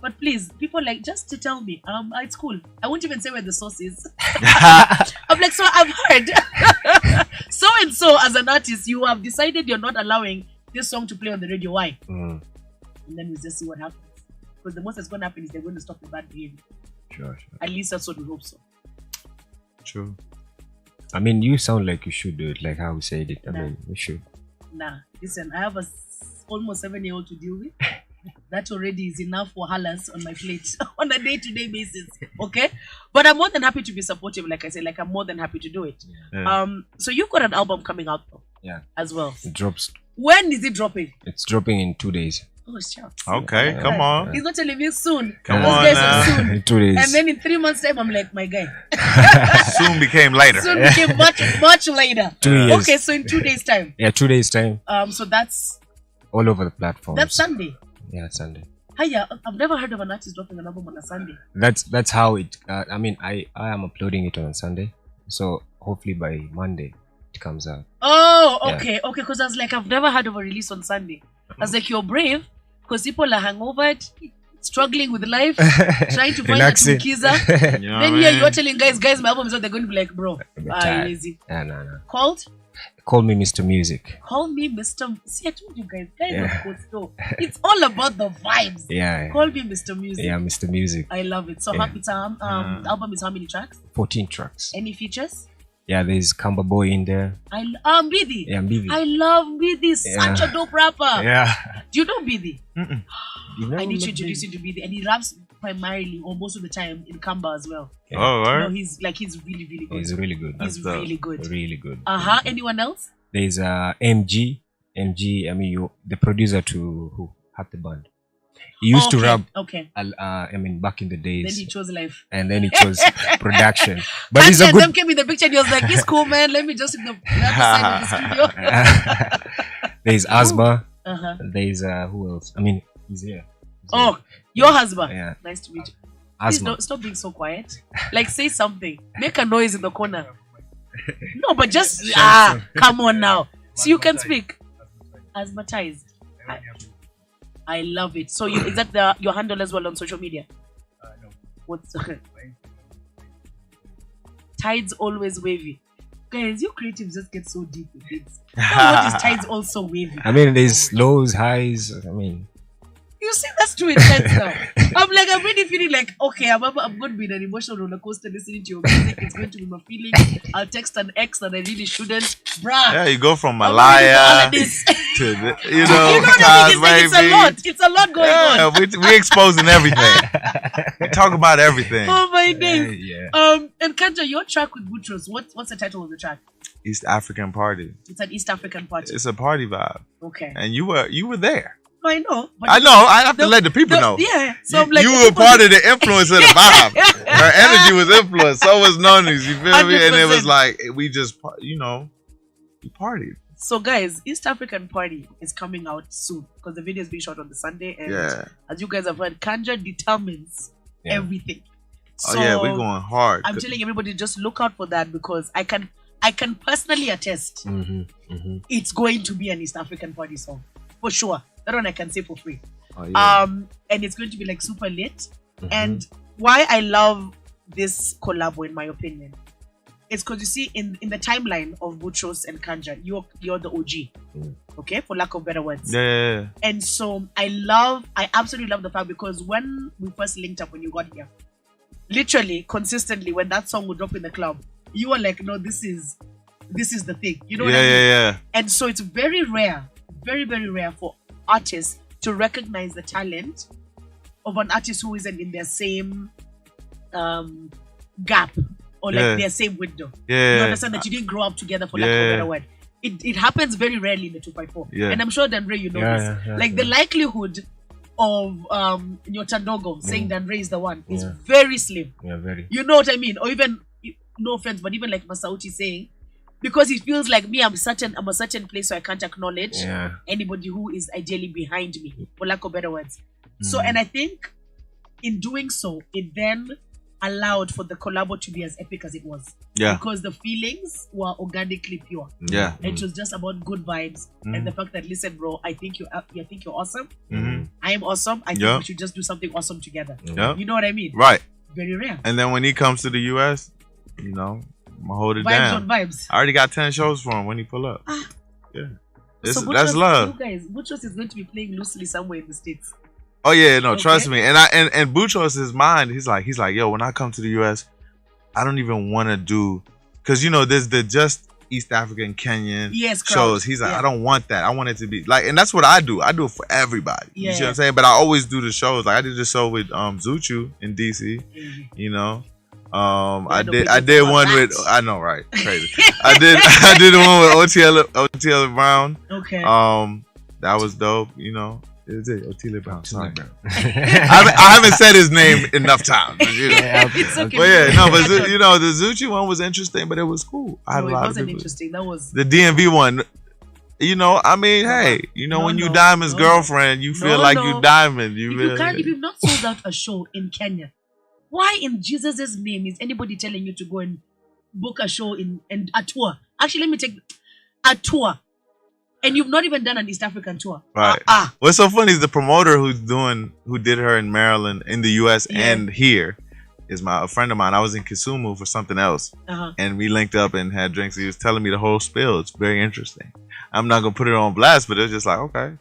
But please, people just to tell me, it's cool. I won't even say where the source is. I'm like, like, so I've heard so and so as an artist, you have decided you're not allowing this song to play on the radio. Why? And then we just see what happens. Because the most that's going to happen is they're going to stop the bad behavior. Sure. At least that's what we hope so. True. I mean, you sound like you should do it, like how we said it. I Nah. mean, you should. Nah, listen, I have a almost 7-year-old to deal with. That already is enough for halas on my plate on a day-to-day basis. Okay, but I'm more than happy to be supportive. Like I said, like I'm more than happy to do it. Yeah. So you've got an album coming out though. Yeah. As well. It drops. When is it dropping? It's dropping in 2 days. Oh, shucks. Okay, come on. He's not telling me soon. Come Those on guys now. are soon. In 2 days. And then in 3 months' time, I'm like, my guy. Soon became later. Soon became much later. 2 years. Okay, so in 2 days' time. Yeah, 2 days time. So that's All over the platforms. Sunday. Yeah, Sunday. Hiya, I've never heard of an artist dropping an album on a Sunday. That's how it. I mean, I am uploading it on a Sunday, so hopefully by Monday it comes out. Oh, Yeah. okay. Because I was like, I've never heard of a release on Sunday. I was like, you're brave because people are hangovered, struggling with life, trying to find a Relaxing. tukiza. You know Then what I here mean? you're telling guys, my album is out. They're going to be like, bro, tired. lazy. Yeah, no. Called? Call me Mr. Music. Call me Mr. See, I told you guys, Yeah. of course, no. It's all about the vibes. Yeah. Call me Mr. Music. Yeah, Mr. Music. I love it. So Yeah. happy time. The album is how many tracks? 14 tracks. Any features? Yeah, there's Kamba Boy in there. Bidi. Yeah, Mbivi. I love Bidi. Such a dope rapper. Yeah. Do you know Bidi? Mm-mm. I need to introduce you to Bidi, and he raps primarily or most of the time in Kamba as well. Yeah. Oh, No, right. he's really, really good. He's really good. He's That's dope. really good. Really good. Anyone else? There's MG. I mean, the producer to who had the band. He used to rap. Okay. I mean, back in the Then days, he chose life. and then he chose production. But And he's a then good. them came in the picture and he was like, "He's cool, man. Let me just in the side of the studio." There's Asma. Uh-huh. There's who else? I mean, he's here. Oh, your husband. Yeah. Nice to meet you. Please Asma. don't stop being so quiet. Like, say something. Make a noise in the corner. No, but just come on now. So you can speak. Asmatized. I love it. So is that your handle as well on social media? No. What's Tides always wavy. Guys, you creatives just get so deep with it. What is Tides also wavy? I mean, there's lows, highs. I mean, You see, that's too intense now. I'm really feeling like, okay, I'm going to be in an emotional roller coaster listening to your music. It's going to be my feeling. I'll text an ex that I really shouldn't. Bruh. Yeah, you go from I'm Malaya ready for all of this. to the, You know what I mean? It's a lot. It's a lot going on. we exposing everything. We talk about everything. Oh my days. yeah. And Kanja, your track with Boutros, what's the title of the track? East African party. It's an East African party. It's a party vibe, Okay. and you were there. I know. But I know. I have to let the people know. Yeah. So I'm like, you were part of the influence of the vibe. Her energy was influenced. So was Noni's. You feel me? And it 100%. was like we just, we partied. So guys, East African Party is coming out soon because the video is being shot on the Sunday, and Yeah. as you guys have heard, Kanja determines Yeah. everything. Oh So yeah, we're going hard. I'm telling everybody, just look out for that because I can personally attest it's going to be an East African Party song for sure. That one I can say for free. Oh, yeah. And it's going to be like super lit. And why I love this collab, in my opinion, is because you see in the timeline of Boutros and Kanja, you're the OG, okay, for lack of better words. Yeah. And so I absolutely love the fact because when we first linked up when you got here, literally consistently when that song would drop in the club, you were like, no, this is the thing. You know what I mean? Yeah. And so it's very rare, very, very rare for artists to recognize the talent of an artist who isn't in their same gap or like their same window. Yeah. You understand that you didn't grow up together for lack of a better word. It happens very rarely in the 254. Yeah. And I'm sure Danre, you know this. Like the likelihood of Nyotandogo saying Danre is the one is very slim. Yeah, very. You know what I mean? Or even, no offense, but even like Masauti saying, because it feels like me, I'm a certain place, so I can't acknowledge anybody who is ideally behind me, for lack of better words. So, and I think in doing so, it then allowed for the collabo to be as epic as it was. Yeah. Because the feelings were organically pure. Yeah. It was just about good vibes and the fact that, listen, bro, I think you're awesome. I am awesome. I think we should just do something awesome together. Yeah. You know what I mean? Right. Very rare. And then when he comes to the US, gonna hold it Vibes down. on vibes. I already got 10 shows for him when he pull up. Yeah. So That's love. You guys, Butchos is going to be playing loosely somewhere in the States. Oh yeah, no, Okay. trust me. And Butchos' his mind, he's like, yo, when I come to the US, I don't even want to do, because there's the just East African Kenyan Yes, crowd. shows. He's like, Yeah. I don't want that. I want it to be like, and that's what I do. I do it for everybody. Yeah. You see what I'm saying? But I always do the shows. Like I did the show with Zuchu in DC. Mhm. You know, I don't I think did about one that. with, I know, right? Crazy. I did one with OTL Brown. Okay. That was dope. Is it Otile Brown? Sorry. Yeah, I haven't said his name enough times. But, It's okay. But yeah, no, but the Zucchi one was interesting, but it was cool. I had No, a it lot of wasn't people. interesting. That was The DMV one, I mean, hey, No, when you no, Diamond's no, girlfriend, you feel no, like no. you Diamond. if you've not sold out a show in Kenya, why in Jesus' name is anybody telling you to go and book a show and a tour? Actually, let me take a tour. And you've not even done an East African tour. Right. What's so funny is the promoter who did her in Maryland, in the US Yeah. and here, is a friend of mine. I was in Kisumu for something else, Uh-huh. and we linked up and had drinks. He was telling me the whole spill. It's very interesting. I'm not gonna put it on blast, but it's just like, okay,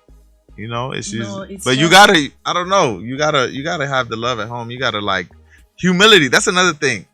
it's just. No, it's but you just- gotta, I don't know, you gotta have the love at home. You gotta like humility. That's another thing,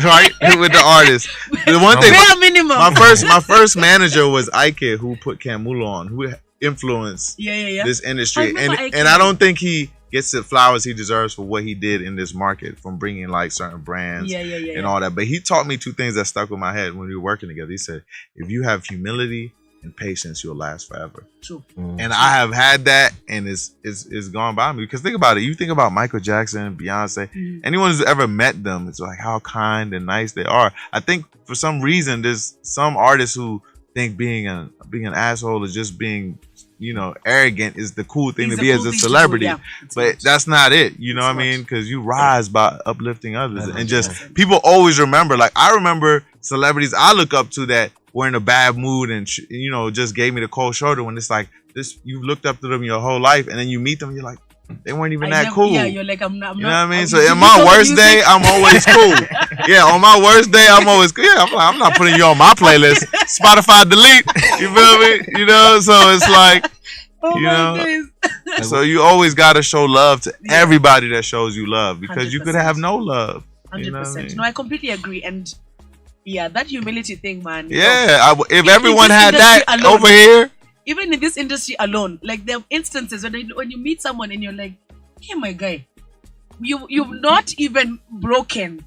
right? With the artist, the one thing. Bare minimum. My first manager was Ike, who put Camulo on, who influenced yeah. this I industry, remember Ike. and I don't think he gets the flowers he deserves for what he did in this market, from bringing like certain brands Yeah. and all that. But he taught me two things that stuck with my head when we were working together. He said, if you have humility and patience, you'll last forever. True. And I have had that, and it's gone by me. Because think about it. You think about Michael Jackson, Beyonce, Mhm. anyone who's ever met them, it's like how kind and nice they are. I think for some reason there's some artists who think being an asshole is just being, arrogant is the cool thing It's to a be cool as a thing to do, celebrity. yeah. It's But not. that's not it. You know It's what I not. mean? Because you rise by uplifting others, and 100%. just people always remember. Like I remember celebrities I look up to that were in a bad mood and just gave me the cold shoulder, when it's like this, you've looked up to them your whole life, and then you meet them, you're like, they weren't even that cool. Yeah, you're like, I'm not. You know what I mean? I'm So not- in my worst day, I'm always cool. Yeah, on my worst day, I'm always cool. Yeah, I'm not putting you on my playlist. Spotify delete. You feel me? So it's like, Oh you my know, days. so you always gotta show love to everybody that shows you love, because you could 100%. have no love. 100%. You know what I mean? No, I completely agree. And yeah, that humility thing, man. Yeah, if In everyone this had industry that alone. over here, Even in this industry alone, like there are instances when you meet someone and you're like, hey, my guy, you've not even broken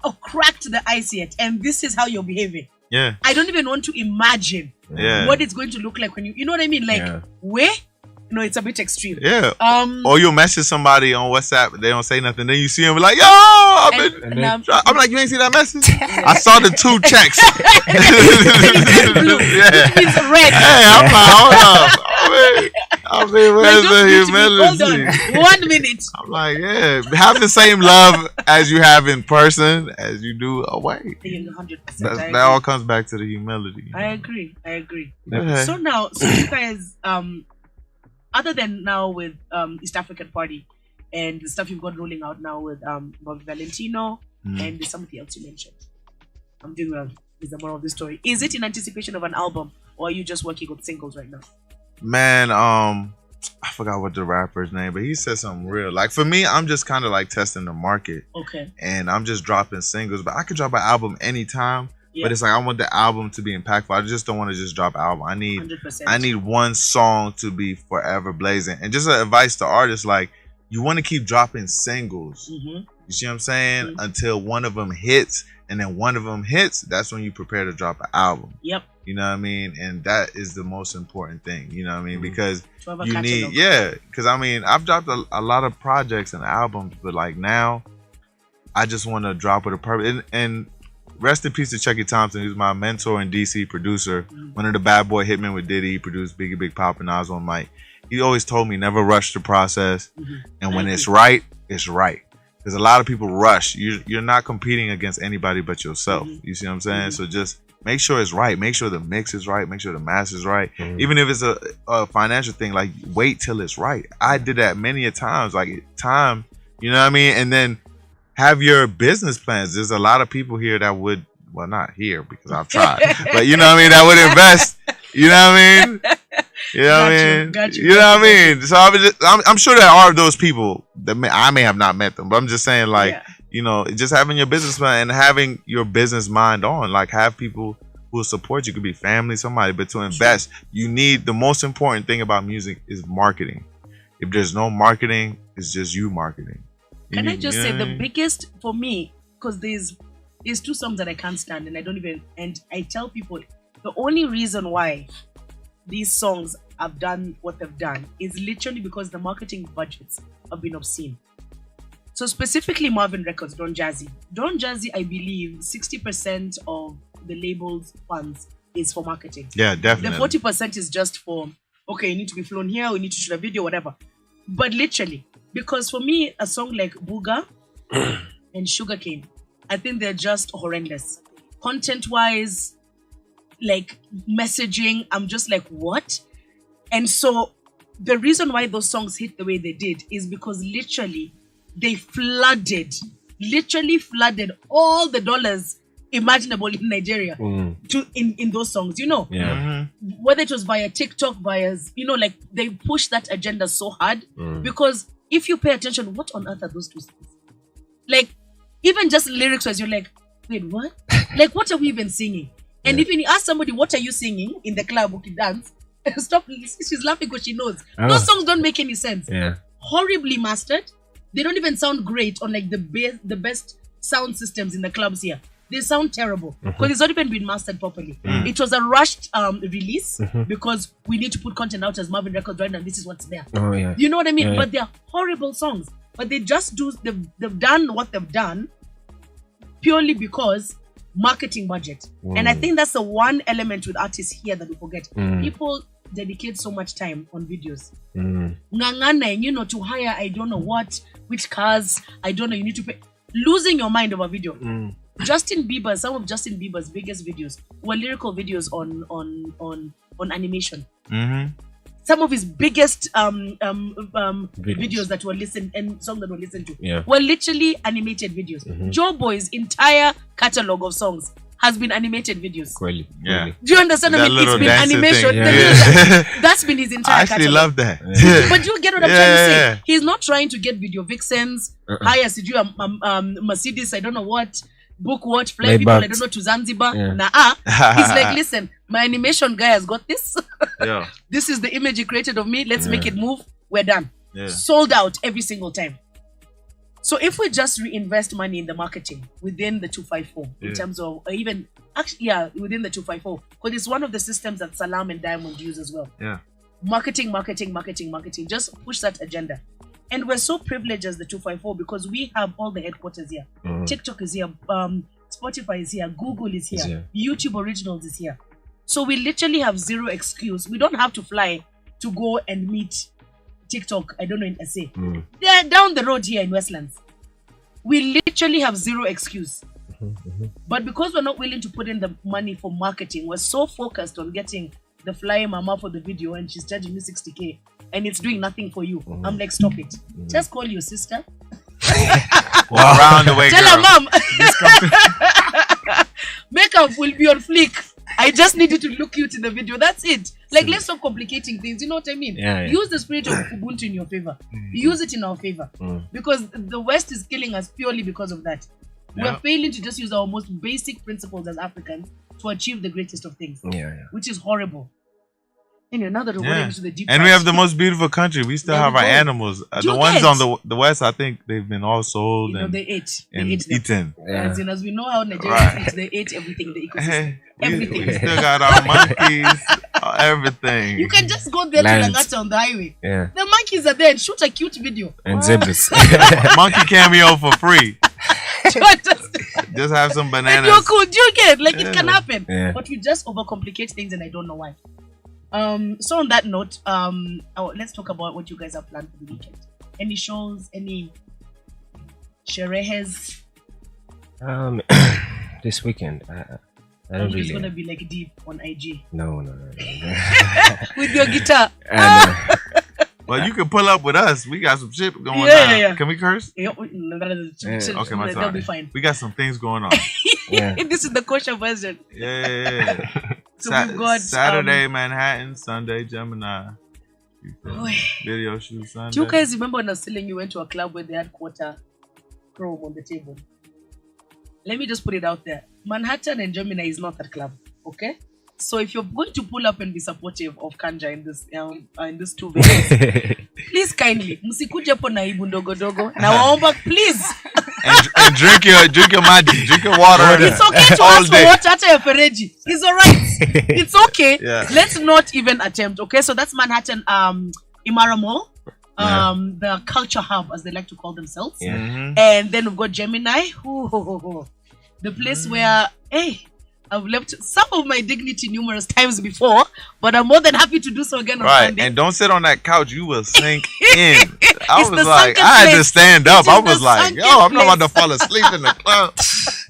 or cracked the ice yet, and this is how you're behaving. yeah, I don't even want to imagine yeah, what it's going to look like when you know what I mean? Like, Yeah. where? No, it's a bit extreme. yeah. Um, Or you'll message somebody on WhatsApp, they don't say nothing, then you see them like, yo, I'm like, you ain't see that message? I saw the 2 checks. blue, Yeah. which means red. Hey, I'm like, hold up. I mean, Like, where's those the need to be- hold humility? on, 1 minute. I'm like, yeah, have the same love as you have in person as you do away. 100%. That all comes back to the humility. I agree. Okay. So now, you guys, other than now with East African Party and the stuff you've got rolling out now with Bobby Valentino and there's something else you mentioned. I'm doing well. Is the moral of the story? Is it in anticipation of an album, or are you just working with singles right now? Man, I forgot what the rapper's name, but he said something real. Like for me, I'm just kind of like testing the market, Okay. and I'm just dropping singles. But I could drop an album anytime. Yeah. But it's like I want the album to be impactful. I just don't want to just drop an album. I need 100%. one song to be forever blazing. And just an advice to artists, like you want to keep dropping singles. Mhm. You see what I'm saying? Until one of them hits, and then one of them hits, that's when you prepare to drop an album. Yep. You know what I mean? And that is the most important thing. You know what I mean? Because To have a you catalog. need, because I mean, I've dropped a lot of projects and albums, but like now, I just want to drop with a purpose. And rest in peace to Chucky Thompson, who's my mentor and DC producer. One of the Bad Boy Hitmen with Diddy, he produced Biggie Big Pop and Nas on Mike. He always told me never rush the process, and when it's right, it's right. Because a lot of people rush. You're not competing against anybody but yourself. You see what I'm saying? So just make sure it's right. Make sure the mix is right. Make sure the master is right. Even if it's a financial thing, like wait till it's right. I did that many a times. Like time, you know what I mean? And then have your business plans. There's a lot of people here that would well, not here because I've tried, but you know what I mean. That would invest. You know what I mean? You know what I mean? You know what I mean? So I'm sure there are those people that I may have not met them, but I'm just saying, like, you know, just having your business plan and having your business mind on, like, have people who will support you. Could be family, somebody, but to invest, you need, the most important thing about music is marketing. If there's no marketing, it's just you marketing. Can I just say the biggest for me, because there's two songs that I can't stand, and I don't even, and I tell people the only reason why these songs have done what they've done is literally because the marketing budgets have been obscene. So specifically Marvin Records, Don Jazzy, I believe 60% of the label's funds is for marketing. Yeah, definitely. The 40% is just for, okay, you need to be flown here, we need to shoot a video, whatever. But literally, because for me, a song like Booga and Sugarcane, I think they're just horrendous. Content-wise, like messaging, I'm just like, what? And so the reason why those songs hit the way they did is because literally they flooded all the dollars imaginable in Nigeria to in those songs, you know. Whether it was via TikTok, via, you know, like they push that agenda so hard because if you pay attention, what on earth are those two songs? Like, even just lyrics wise, you're like, wait, what? Like, what are we even singing? And even you ask somebody, what are you singing in the club, okay, dance? Stop, she's laughing because she knows. Those songs don't make any sense. Horribly mastered. They don't even sound great on like the best sound systems in the clubs here. They sound terrible because it's not even been mastered properly. It was a rushed release because we need to put content out as Marvin Records right now. This is what's there. You know what I mean? But they're horrible songs. But they just they've done what they've done purely because marketing budget. And I think that's the one element with artists here that we forget. People dedicate so much time on videos. Ngangana, you know, to hire, I don't know what, which cars, I don't know, you need to pay. Losing your mind over video. Justin Bieber, some of Justin Bieber's biggest videos were lyrical videos on animation. Some of his biggest videos that were listened and songs that were listened to were literally animated videos. Joe Boy's entire catalog of songs has been animated videos. Cool. Do you understand? That I mean, it's been animation. That's been his entire I actually catalog. love that. But you get what I'm trying to say? He's not trying to get video vixens, hire Mercedes, I don't know what, book what, fly people, I don't know, to Zanzibar. He's like, listen, my animation guy has got this. This is the image he created of me. Let's make it move. We're done. Sold out every single time. So if we just reinvest money in the marketing within the 254, in terms of, or even, actually, within the 254, because it's one of the systems that Salam and Diamond use as well. Marketing. Just push that agenda. And we're so privileged as the 254 because we have all the headquarters here. TikTok is here, Spotify is here, Google is here, YouTube Originals is here. So we literally have zero excuse. We don't have to fly to go and meet TikTok, I don't know, in SA. They're down the road here in Westlands. We literally have zero excuse. But because we're not willing to put in the money for marketing, we're so focused on getting the fly mama for the video and she's charging me 60K and it's doing nothing for you. I'm like, stop it. Just call your sister. Around the way, tell her, mom, makeup will be on fleek. I just needed to look cute in the video. That's it. Like, let's stop complicating things. You know what I mean? Use the spirit of Ubuntu in your favor. Use it in our favor. Because the West is killing us purely because of that. We're failing to just use our most basic principles as Africans to achieve the greatest of things. Which is horrible. Anyway, now that we're going into the deep and we have the most beautiful country. We still have our animals. The ones on the West, I think they've been all sold. You know, they ate eaten. As we know how Nigerians eat, they ate everything. The ecosystem. Everything. We still got our monkeys, everything. You can just go there to Langata on the highway. The monkeys are there and shoot a cute video. And zebras. Monkey cameo for free. Just have some bananas. And you're cool. Do you get? Like, it can happen. But we just overcomplicate things and I don't know why. So on that note, let's talk about what you guys have planned for the weekend. Any shows? Any sherehes? This weekend, I don't really. It's gonna be like deep on IG. No. With your guitar. Well, you can pull up with us. We got some shit going on. Can we curse? Okay, my that'll be fine. We got some things going on. Yeah. This is the kosher version. Yeah. So we've got Saturday Manhattan, Sunday Gemini. You feel me? Oy. Video shoot Sunday. Do you guys remember when I was telling you went to a club where they had quarter chrome on the table? Let me just put it out there. Manhattan and Gemini is not that club, okay? So if you're going to pull up and be supportive of Kanja in this two videos, please kindly msikuje hapo na ibu ndogo dogo na waomba please and drink your magic, drink your water. it's okay to all ask for day. water hata ya fereji. It's alright. It's okay. Yeah. Let's not even attempt. Okay, so that's Manhattan Imara Mall. The culture hub as they like to call themselves. Yeah. Mhm. And then we've got Gemini. The place where I've left some of my dignity numerous times before, but I'm more than happy to do so again on Right, Sunday. and don't sit on that couch. You will sink in. I It's was the like, sunken I had to place. stand up. It I is was the like, sunken yo, I'm not about place. to fall asleep in the club.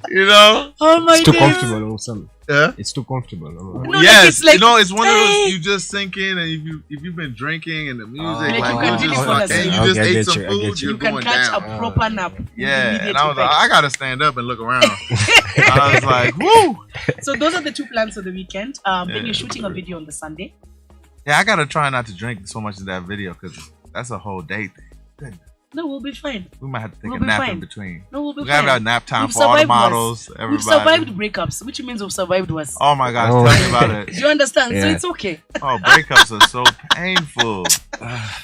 You know? Oh my It's too days. comfortable also. Yeah. It's too comfortable. No, Yes, like it's like, you know, it's one of hey. those you just sink in, and if you've been drinking and the music, Like you like can you really just fall and asleep. you just Okay, I ate get some you, I food, get you. you're you can going catch down. a proper nap. with Yeah, immediate and I was like, effect. I gotta stand up and look around. I was like, woo. So those are the two plans for the weekend. Then Yeah. you're shooting a video on the Sunday. Yeah, I gotta try not to drink so much in that video because that's a whole day thing. Goodness. No, we'll be fine. We might have to take We'll a be nap fine. in between. No, we'll be We gotta fine. have nap time We've for all the survived worse. models, everybody. We've survived breakups, which means we've survived worse. Oh my gosh, Oh. tell me about it. Do you understand? So Yeah. it's okay. Oh, breakups are so painful.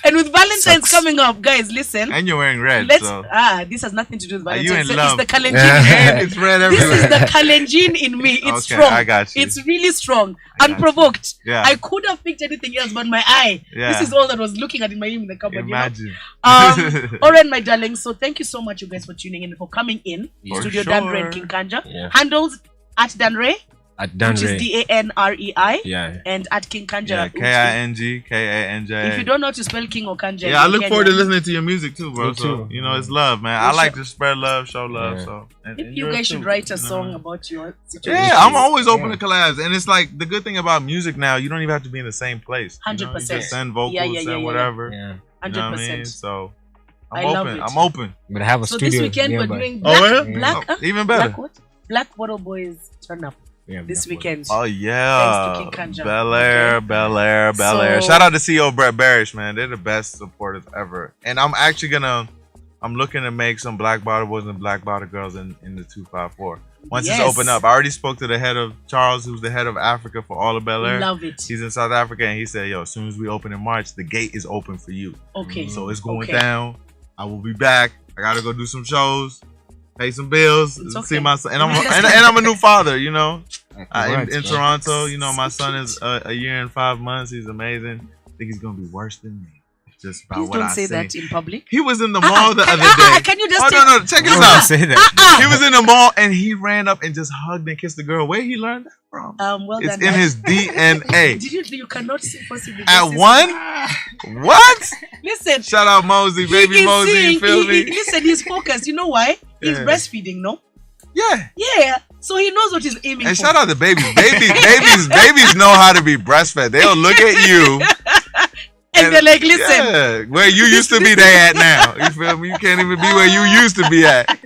And with Valentine's Sucks. coming up, guys, listen. And you're wearing red, Let's so this has nothing to do with Are you Valentine's. in It's love? the Kalenjin. Yeah. it's red This everywhere. is the Kalenjin in me. It's Okay, strong. I got you. It's really strong. I got you. Unprovoked. Yeah. I could have picked anything else, but my eye. Yeah. This is all that was looking at in my in the cupboard. Imagine. Alright, my darling. So thank you so much, you guys, for tuning in and for coming in. For Studio sure. Danre and King Kanja. Yeah. Handles at Danre, At which is Danre. DANREI, Yeah. and at King Kanja. Yeah, which is- KINGKANJ. If you don't know how to spell King or Kanja, Yeah, I in look Kenya, forward to listening to your music too, bro. Me So too. you know, it's love, man. I Well, like sure. to spread love, show love. Yeah. So and Maybe yours you guys too, should write a you song know? about your situation. Yeah, I'm always open Yeah. to collabs, and it's like the good thing about music now. You don't even have to be in the same place. You know? You 100%. just send vocals, Yeah, yeah, yeah, send yeah. whatever. Yeah. You know what I mean? 100%. So I I'm love open. it. I'm open. But I have a So this studio weekend we're nearby. doing Oh, black, yeah? black, Oh, even better. Black what? Black Bottle Boys turn up Yeah, this Black weekend. Oh yeah, Thanks to King Kanja. Bel Air, Okay. Bell Air, Bel Air. So- Shout out to CEO Brett Barish, man. They're the best supporters ever. And I'm actually I'm looking to make some Black Bottle Boys and Black Bottle Girls in the 254. Once Yes. it's open up, I already spoke to the head of Charles, who's the head of Africa for all of Bel Air. Love it. He's in South Africa, and he said, "Yo, as soon as we open in March, the gate is open for you. Okay. So it's going Okay. down. I will be back. I gotta go do some shows, pay some bills, It's see okay. my son. And I'm We and, understand. I'm a new father, you know. Congrats, In bro. Toronto, you know, my son is a year and 5 months. He's amazing. I think he's gonna be worse than me. Just about Please what don't I say see. that in public. He was in the mall the other day. Can you just Oh take- no, check this Don't out. say that. He was in the mall and he ran up and just hugged and kissed the girl. Where he learned that from? Well It's done. in guys. his DNA. Did you cannot possibly At just say one? What? Listen, Shout out Mosey, he baby is Mosey. seeing- You feel me? listen, he's focused. You know why? He's Yeah. breastfeeding, no? Yeah. Yeah. So he knows what he's aiming And for. shout out to babies. Babies know how to be breastfed. They'll look at you and they're like, listen, yeah, where you used to be, they at now. You feel me? You can't even be where you used to be at.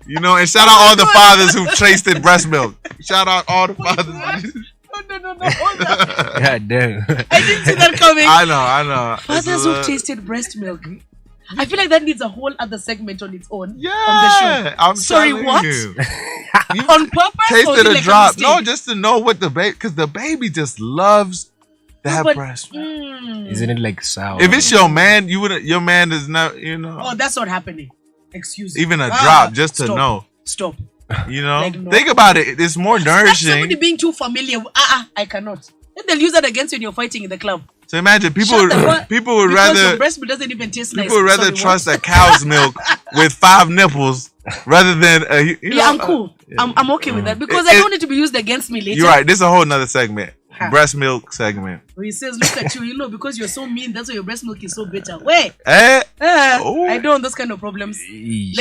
You know, and shout out all the fathers who've tasted breast milk. Shout out all the fathers. no, hold on. God damn. I didn't see that coming. I know. Fathers It's, who've tasted breast milk. I feel like that needs a whole other segment on its own. Yeah, On the show. I'm Sorry, telling what? you. On purpose? or Tasted a like drop. mistake? No, just to know what the baby, because the baby just loves that but- breast milk. Isn't it like sour? If it's your man, your man is not, you know, Oh, that's not happening. Excuse me. even a drop just to stop. know. Stop. You know, Like, no. think about it. It's more That's somebody nourishing. being too familiar. I cannot. Then they'll use that against you when you're fighting in the club. So imagine people Shut the fuck- would people would Because your rather breast milk doesn't even taste nice. people would rather Sorry, trust what? a cow's milk with 5 nipples rather than a. You know, Yeah, I'm cool. yeah. I'm okay with that because It- I don't need to be used against me later. You're right. This is a whole nother segment. Huh. Breast milk segment. He says, look at you, because you're so mean, that's why your breast milk is so bitter. Wait, Eh? Oh. I don't want those kind of problems. Yeesh.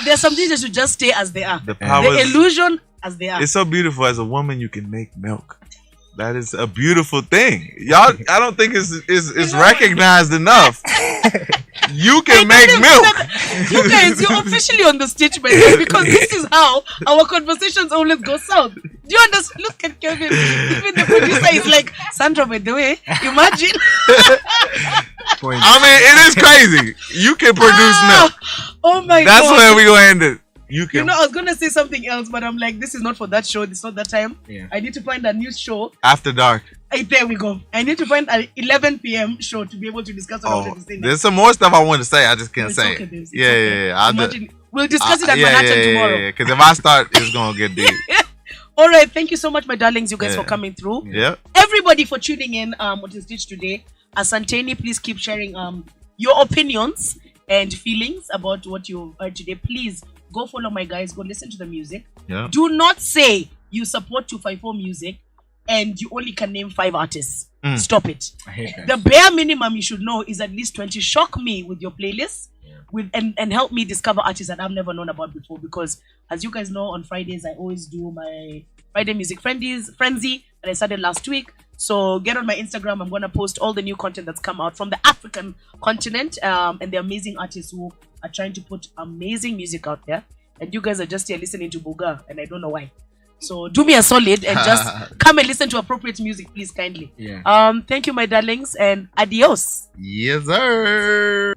There's some things that should just stay as they are. The The powers. illusion as they are. It's so beautiful. As a woman, you can make milk. That is a beautiful thing. Y'all, I don't think it's recognized enough. You can make milk. You guys, you're officially on the stage by now because this is how our conversations always go south. Do you understand? Look at Kelvin. Even the producer is like, Sandra, by the way, imagine. I mean, it is crazy. You can produce milk. Oh my God. That's where we gonna end it. You can. You know, I was gonna say something else, but I'm like, this is not for that show. This is not that time. Yeah. I need to find a new show. After dark. There we go. I need to find an 11 p.m. show to be able to discuss what I'm saying. There's some more stuff I want to say. I just can't It's say okay, it. babes. It's Yeah, okay. yeah, yeah. I'll Imagine, we'll discuss it at yeah, Manhattan yeah, tomorrow. yeah. Because if I start, it's gonna get deep. All right, thank you so much, my darlings, you guys, Yeah. for coming through. Yeah. Everybody for tuning in on the stage today. Asanteni, please keep sharing your opinions and feelings about what you heard today. Please go follow my guys. Go listen to the music. Yeah. Do not say you support 254 music and you only can name 5 artists. Stop it. I hate that. The bare minimum you should know is at least 20. Shock me with your playlist. With and help me discover artists that I've never known about before, because as you guys know, on Fridays I always do my Friday Music Frenzy that I started last week. So get on my Instagram. I'm gonna post all the new content that's come out from the African continent, and the amazing artists who are trying to put amazing music out there. And you guys are just here listening to Buga, and I don't know why. So do me a solid and just come and listen to appropriate music, please, kindly. Yeah. Thank you, my darlings, and adios. Yes, sir.